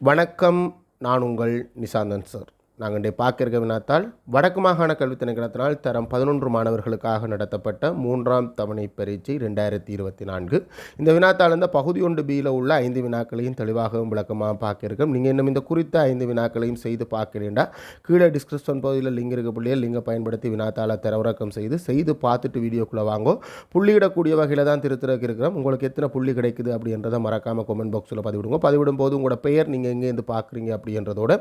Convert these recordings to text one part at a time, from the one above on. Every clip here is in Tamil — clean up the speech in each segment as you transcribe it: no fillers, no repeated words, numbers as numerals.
வணக்கம். நான் உங்கள் நிசாந்தன் சார். நாங்கள் இன்றைய பார்க்க இருக்க வினாத்தால் வடக்கு மாகாண கல்வித் திணைக்களத்தினால் தரம் 11 மாணவர்களுக்காக நடத்தப்பட்ட 3ஆம் தவணை பரீட்சை 2024. இந்த வினாத்தால் இந்த பகுதி 1Bயில் உள்ள 5 வினாக்களையும் தெளிவாகவும் விளக்கமாக பார்க்க இருக்கோம். நீங்கள் இன்னும் இந்த குறித்த 5 வினாக்களையும் செய்து பார்க்கிறீண்டா கீழே டிஸ்கிரிப்ஷன் பகுதியில் லிங்க் இருக்க புள்ளியை லிங்கை பயன்படுத்தி வினாத்தாளை தரவிறக்கம் செய்து பார்த்துட்டு வீடியோக்குள்ளே வாங்கோ. புள்ளியிடக்கூடிய வகையில் தான் திருத்தறக்கு இருக்கிறோம். உங்களுக்கு எத்தனை புள்ளி கிடைக்குது அப்படின்றத மறக்காமல் கமெண்ட் பாக்ஸில் பதிவிடுங்க. பதிவிடும் போது உங்களோட பெயர் நீங்கள் எங்கேருந்து பார்க்குறீங்க அப்படின்றதோட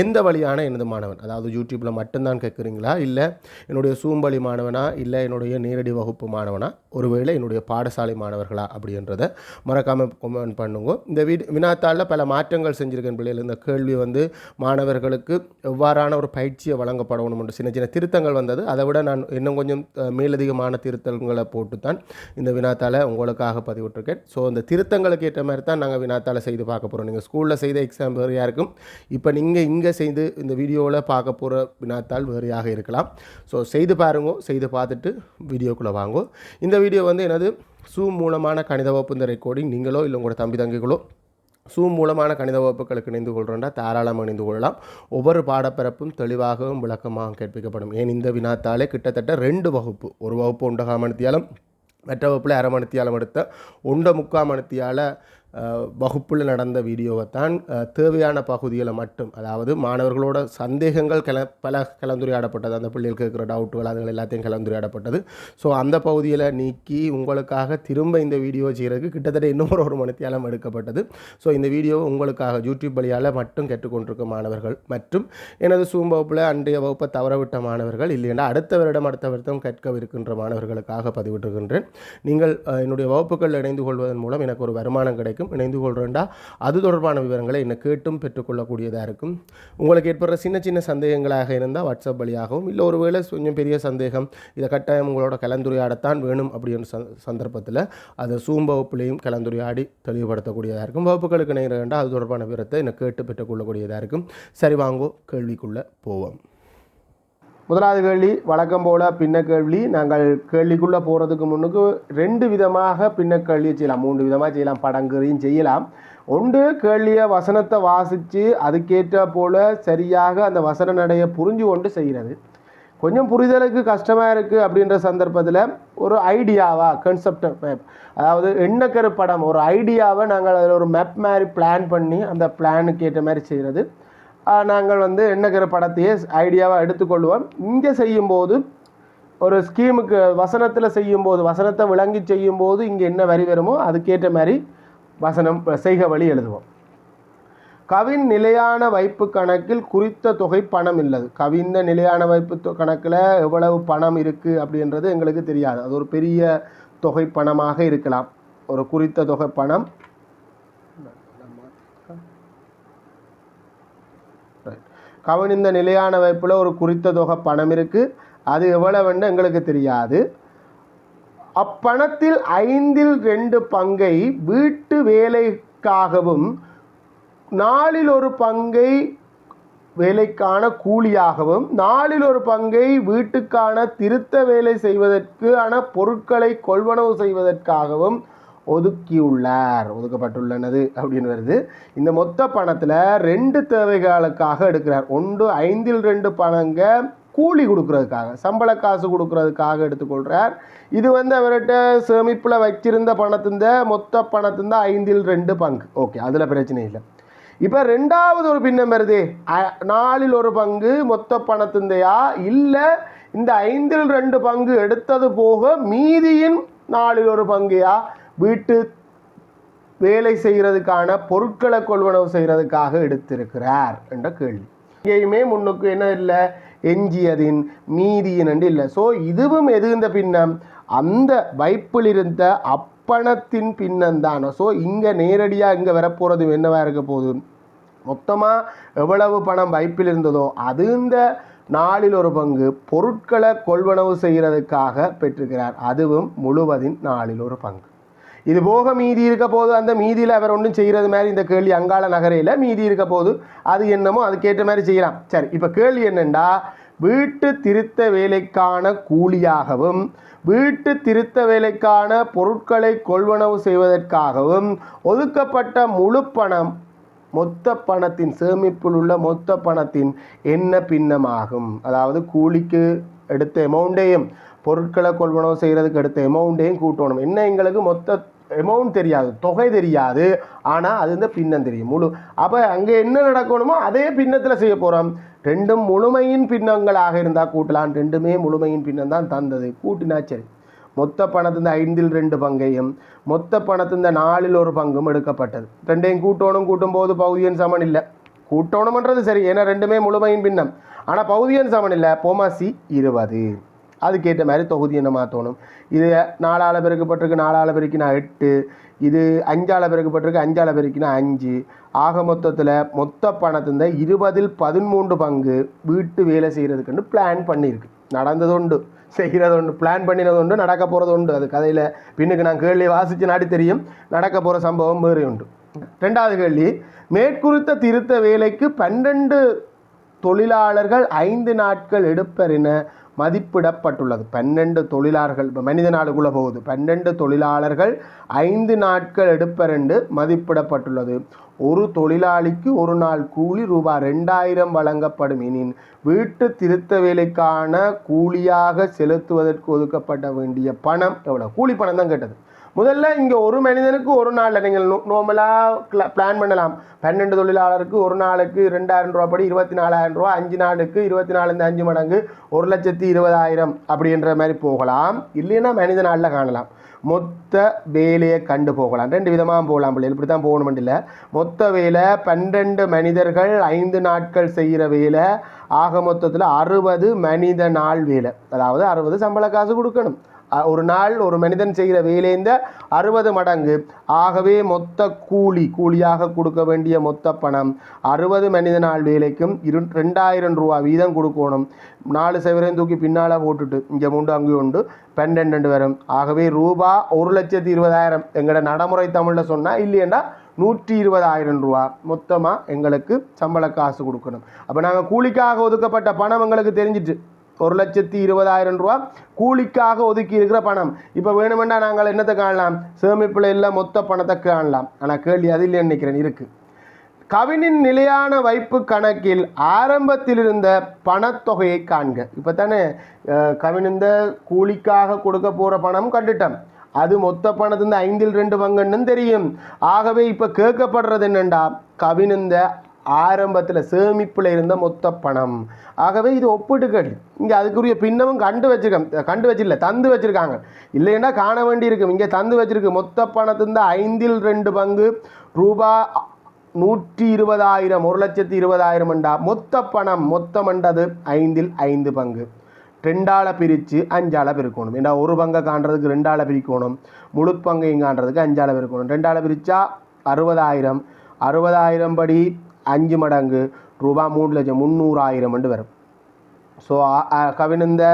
எந்த வழியான மாணவன், அதாவது யூடியூப்பில் மட்டும்தான் கேட்குறீங்களா, இல்லை என்னுடைய சூம்பளி மாணவனா, இல்லை என்னுடைய நேரடி வகுப்பு மாணவனா, ஒருவேளை என்னுடைய பாடசாலை மாணவர்களா அப்படின்றத மறக்காமல் கமெண்ட் பண்ணுங்க. இந்த வினாத்தாளில் பல மாற்றங்கள் செஞ்சுருக்கேன் பிள்ளைகள். இந்த கேள்வி மாணவர்களுக்கு எவ்வாறான ஒரு பயிற்சியை வழங்கப்படணும் என்று சின்ன சின்ன திருத்தங்கள் வந்தது. அதை விட நான் இன்னும் கொஞ்சம் மேலதிகமான திருத்தங்களை போட்டுத்தான் இந்த வினாத்தாளை உங்களுக்காக பதிவிட்டிருக்கேன். ஸோ இந்த திருத்தங்களுக்கு ஏற்ற மாதிரி தான் நாங்கள் வினாத்தாளை செய்து பார்க்க போகிறோம். நீங்கள் ஸ்கூலில் செய்த எக்ஸாம் வேறையாக இருக்கும், இப்போ நீங்கள் இங்கே செய்து இந்த வீடியோவில் பார்க்க போகிற வினாத்தாள் வேறையாக இருக்கலாம். ஸோ செய்து பாருங்க, செய்து பார்த்துட்டு வீடியோக்குள்ளே வாங்கோ. இந்த வீடியோ எனது Zoom மூலமான கணித வகுப்பு இந்த ரெக்கார்டிங் நீங்களோ இல்லை உங்களோட தம்பி தங்கிகளோ Zoom மூலமான கணித வகுப்புகளுக்கு இணைந்து கொள்கிறோம்னா தாராளமாக இணைந்து கொள்ளலாம். ஒவ்வொரு பாடப்பிறப்பும் தெளிவாகவும் விளக்கமாக கேட்பிக்கப்படும். ஏன் இந்த வினாத்தாலே கிட்டத்தட்ட 2 வகுப்பு, ஒரு வகுப்பு 1.5 மணித்தியாலம், மற்ற வகுப்பில் 1/2 மணித்தியாலம் எடுத்த 1.25 மணித்தியால வகுப்பில் நடந்த வீடியோவை தான் தேவையான பகுதிகளை மட்டும், அதாவது மாணவர்களோட சந்தேகங்கள் பல கலந்துரையாடப்பட்டது, அந்த பிள்ளைகள் கேட்குற டவுட்டுகள் அதுகள் எல்லாத்தையும் கலந்துரையாடப்பட்டது. ஸோ அந்த பகுதியில் நீக்கி உங்களுக்காக திரும்ப இந்த வீடியோ செய்கிறதுக்கு கிட்டத்தட்ட இன்னொரு 1 மணித்தியாலம் எடுக்கப்பட்டது. ஸோ இந்த வீடியோ உங்களுக்காக யூடியூப் வழியால் மட்டும் கேட்டுக்கொண்டிருக்க மாணவர்கள் மற்றும் எனது Zoom வகுப்பில் அன்றைய வகுப்பை தவறவிட்ட மாணவர்கள், இல்லைன்னா அடுத்த வருடம் கேட்கவிருக்கின்ற மாணவர்களுக்காக பதிவிட்டிருக்கின்றேன். நீங்கள் என்னுடைய வகுப்புகள் இணைந்து கொள்வதன் மூலம் எனக்கு ஒரு வருமானம் கிடைக்கும். இணைந்து கொள்கிறேன்டா அது தொடர்பான விவரங்களை என்னை கேட்டும் பெற்றுக்கொள்ளக்கூடியதாக இருக்கும். உங்களுக்கு ஏற்படுற சின்ன சின்ன சந்தேகங்களாக இருந்தால் வாட்ஸ்அப் வழியாகவும், இல்லை ஒருவேளை கொஞ்சம் பெரிய சந்தேகம் இதை கட்டாயம் உங்களோட கலந்துரையாடத்தான் வேணும் அப்படின்ற சந்தர்ப்பத்தில் அதை Zoom வகுப்புலையும் கலந்துரையாடி தெளிவுபடுத்தக்கூடியதாக இருக்கும். வகுப்புகளுக்கு இணைகிறேன்டா அது தொடர்பான விவரத்தை என்னை கேட்டு பெற்றுக்கொள்ளக்கூடியதாக இருக்கும். சரி, வாங்கோ கேள்விக்குள்ளே போவோம். முதலாவது கேள்வி வழக்கம் போல் பின்ன கேள்வி. நாங்கள் கேள்விக்குள்ளே போகிறதுக்கு முன்னுக்கு 2 விதமாக பின்ன கேள்வியை செய்யலாம், 3 விதமாக செய்யலாம், படங்களையும் செய்யலாம். ஒன்று, கேள்வியை வசனத்தை வாசித்து அதுக்கேற்ற போல் சரியாக அந்த வசன நடையை புரிஞ்சு கொண்டு செய்கிறது. கொஞ்சம் புரிதலுக்கு கஷ்டமாக இருக்குது அப்படின்ற சந்தர்ப்பத்தில் ஒரு ஐடியாவாக கான்செப்ட் மேப், அதாவது எண்ணக்கரு படம், ஒரு ஐடியாவை நாங்கள் அதில் ஒரு மேப் மாதிரி பிளான் பண்ணி அந்த பிளானுக்கு ஏற்ற மாதிரி செய்கிறது. நாங்கள் எண்ணக்கிற படத்தையே ஐடியாவாக எடுத்துக்கொள்வோம். இங்கே செய்யும்போது ஒரு ஸ்கீமுக்கு வசனத்தில் செய்யும்போது, வசனத்தை விளங்கி செய்யும்போது இங்கே என்ன வரி வருமோ அதுக்கேற்ற மாதிரி வசனம் செய்க வழி எழுதுவோம். கவின் நிலையான வைப்பு கணக்கில் குறித்த தொகை பணம் இல்லது. கவிந்த நிலையான வைப்பு கணக்கில் எவ்வளவு பணம் இருக்குது அப்படின்றது எங்களுக்கு தெரியாது. அது ஒரு பெரிய தொகை பணமாக இருக்கலாம். ஒரு குறித்த தொகை பணம், கவனிந்த நிலையான வைப்பில் ஒரு குறித்த தொகை பணம் இருக்குது. அது எவ்வளவுன்னு எங்களுக்கு தெரியாது. அப்பணத்தில் 2/5 பங்கை வீட்டு வேலைக்காகவும் 4/1 பங்கை வேலைக்கான கூலியாகவும் 4/1 பங்கை வீட்டுக்கான திருத்த வேலை செய்வதற்கான பொருட்களை கொள்வனவு செய்வதற்காகவும் ஒதுக்கப்பட்டுள்ளனது அப்படின்னு வருது. இந்த மொத்த பணத்தில் 2 தேவைகளுக்காக எடுக்கிறார். ஒன்று 5/2 பணங்க கூலி கொடுக்கறதுக்காக, சம்பள காசு கொடுக்கறதுக்காக எடுத்துக்கொள்கிறார். இது அவர்கிட்ட சேமிப்பில் வச்சிருந்த பணத்தின் மொத்த பணத்தின் 5/2 பங்கு. ஓகே, அதில் பிரச்சனை இல்லை. இப்போ 2வது ஒரு பின்னம் வருது, 4/1 பங்கு மொத்த பணத்தின்தையா, இல்லை இந்த 5/2 பங்கு எடுத்தது போக மீதியின் 4/1 பங்கையா வீட்டு வேலை செய்கிறதுக்கான பொருட்களை கொள்வனவு செய்கிறதுக்காக எடுத்திருக்கிறார் என்ற கேள்வி. இங்கேயுமே முன்னுக்கு என்ன இல்லை, எஞ்சியதின் மீதியின் என்று இல்லை. ஸோ இதுவும் எது இந்த பின்னம், அந்த வைப்பில் இருந்த அப்பணத்தின் பின்னம்தான். ஸோ இங்கே நேரடியாக இங்கே வரப்போகிறது என்னவாக இருக்க போகுது, மொத்தமாக எவ்வளவு பணம் வைப்பில் இருந்ததோ அது இந்த 4/1 பங்கு பொருட்களை கொள்வனவு செய்கிறதுக்காக பெற்றிருக்கிறார். அதுவும் முழுவதின் 4/1 பங்கு. இது போக மீதி இருக்க போது, அந்த மீதியில் அவர் ஒன்றும் செய்கிறது மாதிரி இந்த கேள்வி அங்காள நகரையில் மீதி இருக்க போது அது என்னமோ அதுக்கேற்ற மாதிரி செய்யலாம். சரி, இப்போ கேள்வி என்னென்னா, வீட்டு திருத்த வேலைக்கான கூலியாகவும் வீட்டு திருத்த வேலைக்கான பொருட்களை கொள்வனவு செய்வதற்காகவும் ஒதுக்கப்பட்ட முழு பணம் மொத்த பணத்தின் சேமிப்பில் உள்ள மொத்த பணத்தின் என்ன பின்னமாகும். அதாவது கூலிக்கு எடுத்த எமௌண்டையும் பொருட்களை கொள்வனவு செய்கிறதுக்கு எடுத்த எமௌண்டையும் கூட்டணும். என்ன எங்களுக்கு மொத்த எமௌண்ட் தெரியாது, தொகை தெரியாது, ஆனால் அது இந்த பின்னம் தெரியும் முழு. அப்போ அங்கே என்ன நடக்கணுமோ அதே பின்னத்தில் செய்ய போகிறோம். ரெண்டும் முழுமையின் பின்னங்களாக இருந்தால் கூட்டலாம். ரெண்டுமே முழுமையின் பின்னம் தான் தந்தது, கூட்டினா சரி. மொத்த பணத்தின் 5/2 பங்கையும் மொத்த பணத்தின் 4/1 பங்கும் எடுக்கப்பட்டது. ரெண்டையும் கூட்டும் போது பகுதியின் சமன் இல்லை. கூட்டணும்ன்றது சரி, ஏன்னா ரெண்டுமே முழுமையின் பின்னம். ஆனால் பகுதியின் சமன் இல்லை. பொமசி 20. அதுக்கேற்ற மாதிரி தொகுதி என்ன மாற்றணும். இது 4ஆல் பெருக்கப்பட்டிருக்கு, 4ஆல் பெருக்கினா 8. இது 5ஆல் பெருக்கப்பட்டிருக்கு, 5ஆல் பெருக்கினா 5. ஆக மொத்தத்தில் மொத்த பணத்தின் 20/13 பங்கு வீட்டு வேலை செய்கிறதுக்குன்னு பிளான் பண்ணியிருக்கு. நடந்தது உண்டு, செய்கிறது உண்டு, பிளான் பண்ணினது உண்டு, நடக்க போகிறது உண்டு. அது கதையில் பின்னுக்கு நான் கேள்வி வாசித்து நாடி தெரியும். நடக்க போகிற சம்பவம் வேறு உண்டு. 2வது கேள்வி, மேற்குறித்த திருத்த வேலைக்கு 12 தொழிலாளர்கள் 5 நாட்கள் எடுப்பர் என மதிப்பிடப்பட்டுள்ளது. 12 தொழிலாளர்கள், இப்போ மனித நாளுக்குள்ளே போகுது. 12 தொழிலாளர்கள் 5 நாட்கள் எடுப்பர் என்று மதிப்பிடப்பட்டுள்ளது. ஒரு தொழிலாளிக்கு ஒரு நாள் கூலி ரூபாய் 2000 வழங்கப்படும் எனின் வீட்டு திருத்த வேலைக்கான கூலியாக செலுத்துவதற்கு ஒதுக்கப்பட வேண்டிய பணம் எவ்வளோ? கூலி பணம் தான் கேட்டது. முதல்ல இங்கே ஒரு மனிதனுக்கு ஒரு நாளில் நீங்கள் நார்மலாக பிளான் பண்ணலாம். 12 தொழிலாளருக்கு ஒரு நாளுக்கு 2000 ரூபா படி 24,000 ரூபா, 5 நாளுக்கு 24 5 மடங்கு 1,20,000 அப்படின்ற மாதிரி போகலாம். இல்லைன்னா மனித நாளில் காணலாம். மொத்த வேலையை கண்டு போகலாம். 2 விதமாக போகலாம். பிள்ளை இப்படி தான் போகணும் இல்லை. மொத்த வேலை 12 மனிதர்கள் 5 நாட்கள் செய்கிற வேலை. ஆக மொத்தத்தில் 60 மனித நாள் வேலை. அதாவது 60 சம்பள காசு கொடுக்கணும். ஒரு நாள் ஒரு மனிதன் செய்கிற வேலைந்த 60 மடங்கு. ஆகவே மொத்த கூலியாக கொடுக்க வேண்டிய மொத்த பணம் 60 மனித நாள் வேலைக்கும் 2000 ரூபா வீதம் கொடுக்கணும். 4 சவரையும் தூக்கி பின்னால் போட்டுட்டு இங்கே உண்டு அங்கே உண்டு 12 வரும். ஆகவே ரூபா 1,20,000 எங்களோட நடைமுறை தமிழில் சொன்னால், இல்லையண்டா 120,000 ரூபா மொத்தமாக எங்களுக்கு சம்பள காசு கொடுக்கணும். அப்போ நாங்கள் கூலிக்காக ஒதுக்கப்பட்ட பணம் எங்களுக்கு தெரிஞ்சிட்டு 1,20,000 ரூபா கூலிக்காக ஒதுக்கி இருக்கிற பணம். இப்போ வேணுமெண்டா நாங்கள் என்னத்தை காணலாம்? சேமிப்பில் இல்லை மொத்த பணத்தை காணலாம். ஆனால் கேள்வி அது இல்லைன்னு நினைக்கிறேன். இருக்குது. கவினின் நிலையான வைப்பு கணக்கில் ஆரம்பத்தில் இருந்த பணத்தொகையை காண்க. இப்போ தானே கவின் இந்த கூலிக்காக கொடுக்க போகிற பணம் கண்டுட்டோம். அது மொத்த பணத்தின் 5/2 பங்குன்னு தெரியும். ஆகவே இப்போ கேட்கப்படுறது என்னென்னா, கவின் இந்த ஆரம்பத்தில் சேமிப்பில் இருந்த மொத்த பணம். ஆகவே இது ஒப்பிட்டு கேள்வி. இங்கே அதுக்குரிய பின்னமும் கண்டு வச்சிருக்கல, தந்து வச்சுருக்காங்க. இல்லைன்னா காண வேண்டி இருக்கும். இங்கே தந்து வச்சிருக்கு. மொத்த பணத்தின் 5/2 பங்கு ரூபா 120,000, 1,20,000 என்றா மொத்த பணம் மொத்தமண்டது 5/5 பங்கு. 2ஆல் பிரித்து 5ஆல் பெருக்கணும். ஏன்னா ஒரு பங்கை காண்றதுக்கு 2ஆல் பிரிக்கணும். முழு பங்கையும் காண்றதுக்கு 5ஆல் பெருக்கணும். 2ஆல் பிரித்தா 60,000. 60,000 படி 5 மடங்கு ரூபா 3,00,000 வரும். ஸோ கவின் இந்த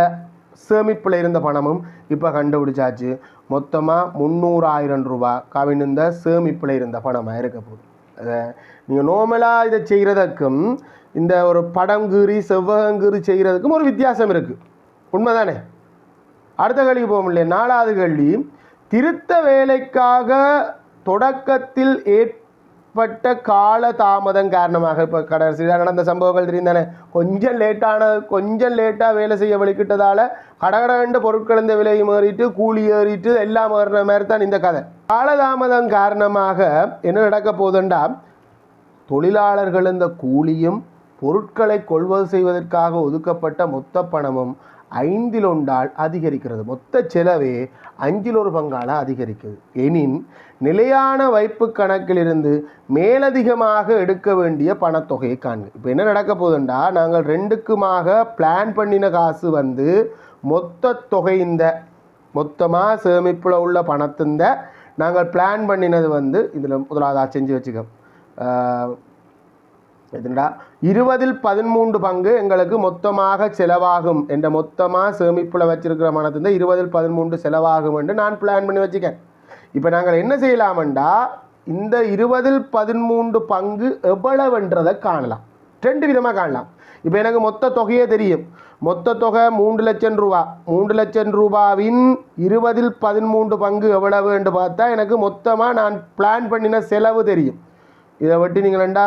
சேமிப்பில் இருந்த பணமும் இப்போ கண்டுபிடிச்சாச்சு. மொத்தமாக 300,000 ரூபா கவின் இந்த சேமிப்பில் இருந்த பணமாக இருக்க போகுது. அதை நீங்கள் நார்மலாக இதை செய்கிறதுக்கும் இந்த ஒரு படம் கீறி செவ்வகங்கீறி செய்கிறதுக்கும் ஒரு வித்தியாசம் இருக்குது. உண்மைதானே? அடுத்த கேள்விக்கு போக முடியல. 4வது கேள்வி, திருத்த வேலைக்காக தொடக்கத்தில் ஏற்பட்ட கால தாமதம் காரணமாக, இப்போ கடைசியாக நடந்த சம்பவங்கள் தெரியும் தானே, கொஞ்சம் லேட்டாக வேலை செய்ய வலிக்கிட்டதால் கடகடண்டு பொருட்கள் இந்த விலையை ஏறிட்டு கூலி ஏறிட்டு எல்லாம் ஏறின மாதிரி தான் இந்த கதை. காலதாமதம் காரணமாக என்ன நடக்க போதுண்டா, தொழிலாளர்கள் இந்த கூலியும் பொருட்களை கொள்வது செய்வதற்காக ஒதுக்கப்பட்ட மொத்த பணமும் 5/1 அதிகரிக்கிறது. மொத்த செலவே 5/1 பங்கால் அதிகரிக்கிறது. எனின் நிலையான வைப்பு கணக்கிலிருந்து மேலதிகமாக எடுக்க வேண்டிய பணத்தொகையை காண்க. இப்போ என்ன நடக்க போகுதுண்டா, நாங்கள் 2க்குமாக பிளான் பண்ணின காசு வந்து மொத்த தொகை இந்த மொத்தமாக சேமிப்பில் உள்ள பணத்தின் நாங்கள் பிளான் பண்ணினது வந்து இதில் முதலாவதாக செஞ்சு வச்சுக்கோம். எதுண்டா 20/13 பங்கு எங்களுக்கு மொத்தமாக செலவாகும் என்ற மொத்தமாக சேமிப்பில் வச்சிருக்கிற பணத்தின் 20/13 செலவாகும் என்று நான் பிளான் பண்ணி வச்சுக்கேன். இப்போ நாங்கள் என்ன செய்யலாமண்டா, இந்த 20/13 பங்கு எவ்வளவுன்றதை காணலாம். 2 விதமாக காணலாம். இப்போ எனக்கு மொத்த தொகையே தெரியும். மொத்த தொகை 3,00,000 ரூபா. 3,00,000 ரூபாவின் 20/13 பங்கு எவ்வளவு என்று பார்த்தா எனக்கு மொத்தமாக நான் பிளான் பண்ணின செலவு தெரியும். இதை வட்டி நீங்கள் ரெண்டா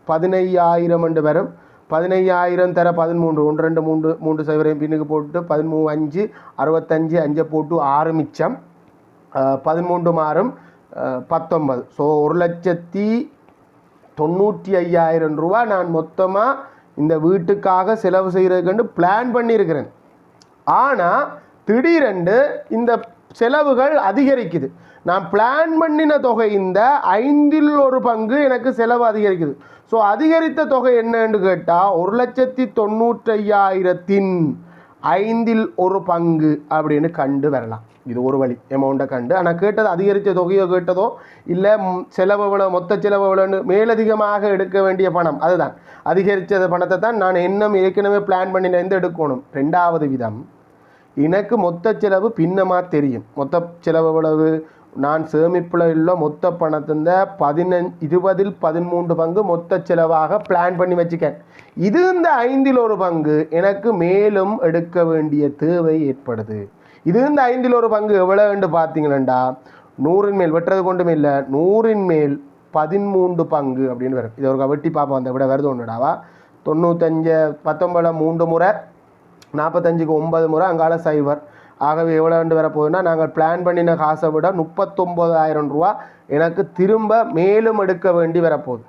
15,000 வரும். 15,000 தர 13 1 2 3 3 சைவரையும் பின்னுக்கு போட்டு 13 5 65 5 போட்டு 6 மிச்சம் 13 மாறும் 19. ஸோ 1,95,000 ரூபா நான் மொத்தமாக இந்த வீட்டுக்காக செலவு செய்கிறதுக்கு பிளான் பண்ணியிருக்கிறேன். ஆனால் திடீரென்று இந்த செலவுகள் அதிகரிக்குது. நான் பிளான் பண்ணின தொகை இந்த 1/5 எனக்கு செலவு அதிகரிக்குது. ஸோ அதிகரித்த தொகை என்னன்னு கேட்டால் 1,95,000 1/5 அப்படின்னு கண்டு வரலாம். இது ஒரு வழி அமௌண்ட்டை கண்டு. ஆனால் கேட்டது அதிகரித்த தொகையோ கேட்டதோ இல்லை செலவு எவ்வளோ மொத்த செலவு எவ்வளோன்னு மேலதிகமாக எடுக்க வேண்டிய பணம் அதுதான் அதிகரித்த பணத்தை தான் நான் இன்னும் ஏற்கனவே பிளான் பண்ணினேன் எடுக்கணும். 2வது விதம் எனக்கு மொத்த செலவு பின்னமாக தெரியும். மொத்த செலவு எவ்வளவு நான் சேமிப்பில் உள்ள மொத்த பணத்தின் 20 13 பங்கு மொத்த செலவாக பிளான் பண்ணி வச்சுக்கேன். இது இந்த 1/5 எனக்கு மேலும் எடுக்க வேண்டிய தேவை ஏற்படுது. இது இந்த 1/5 எவ்வளோன்னு பார்த்தீங்கன்னா 100 மேல் வெட்டுறது கொண்டுமே இல்லை 100 மேல் 13 பங்கு அப்படின்னு வரும். இதை ஒரு வெட்டி பார்ப்போம். அந்த விட வருது ஒன்றுடாவா 95 19 3 முறை 45க்கு 9 முறை அங்கால 0. ஆகவே எவ்வளோ வரப்போகுதுன்னா நாங்கள் பிளான் பண்ணின காசை விட 39,000 ரூபா எனக்கு திரும்ப மேலும் எடுக்க வேண்டி வரப்போகுது.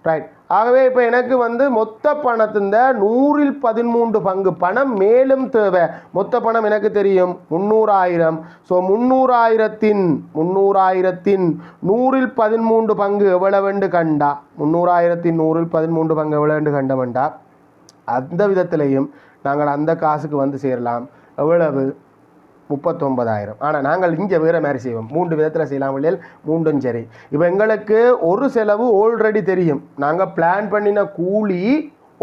ரைட். ஆகவே இப்போ எனக்கு மொத்த பணத்தின் 100 13 பங்கு பணம் மேலும் தேவை. மொத்த பணம் எனக்கு தெரியும் 300,000. ஸோ 300,000 100 13 பங்கு எவ்வளவுண்டு கண்டா 300,000 100 13 பங்கு எவ்வளவுண்டு கண்டமெண்டா அந்த விதத்திலையும் நாங்கள் அந்த காசுக்கு சேரலாம். எவ்வளவு 39,000. ஆனால் நாங்கள் இங்கே வேறு மாதிரி செய்வோம். 3 விதத்தில் செய்யலாம். இல்லையா 3ம் சரி. இப்போ எங்களுக்கு ஒரு செலவு ஆல்ரெடி தெரியும். நாங்கள் பிளான் பண்ணின கூலி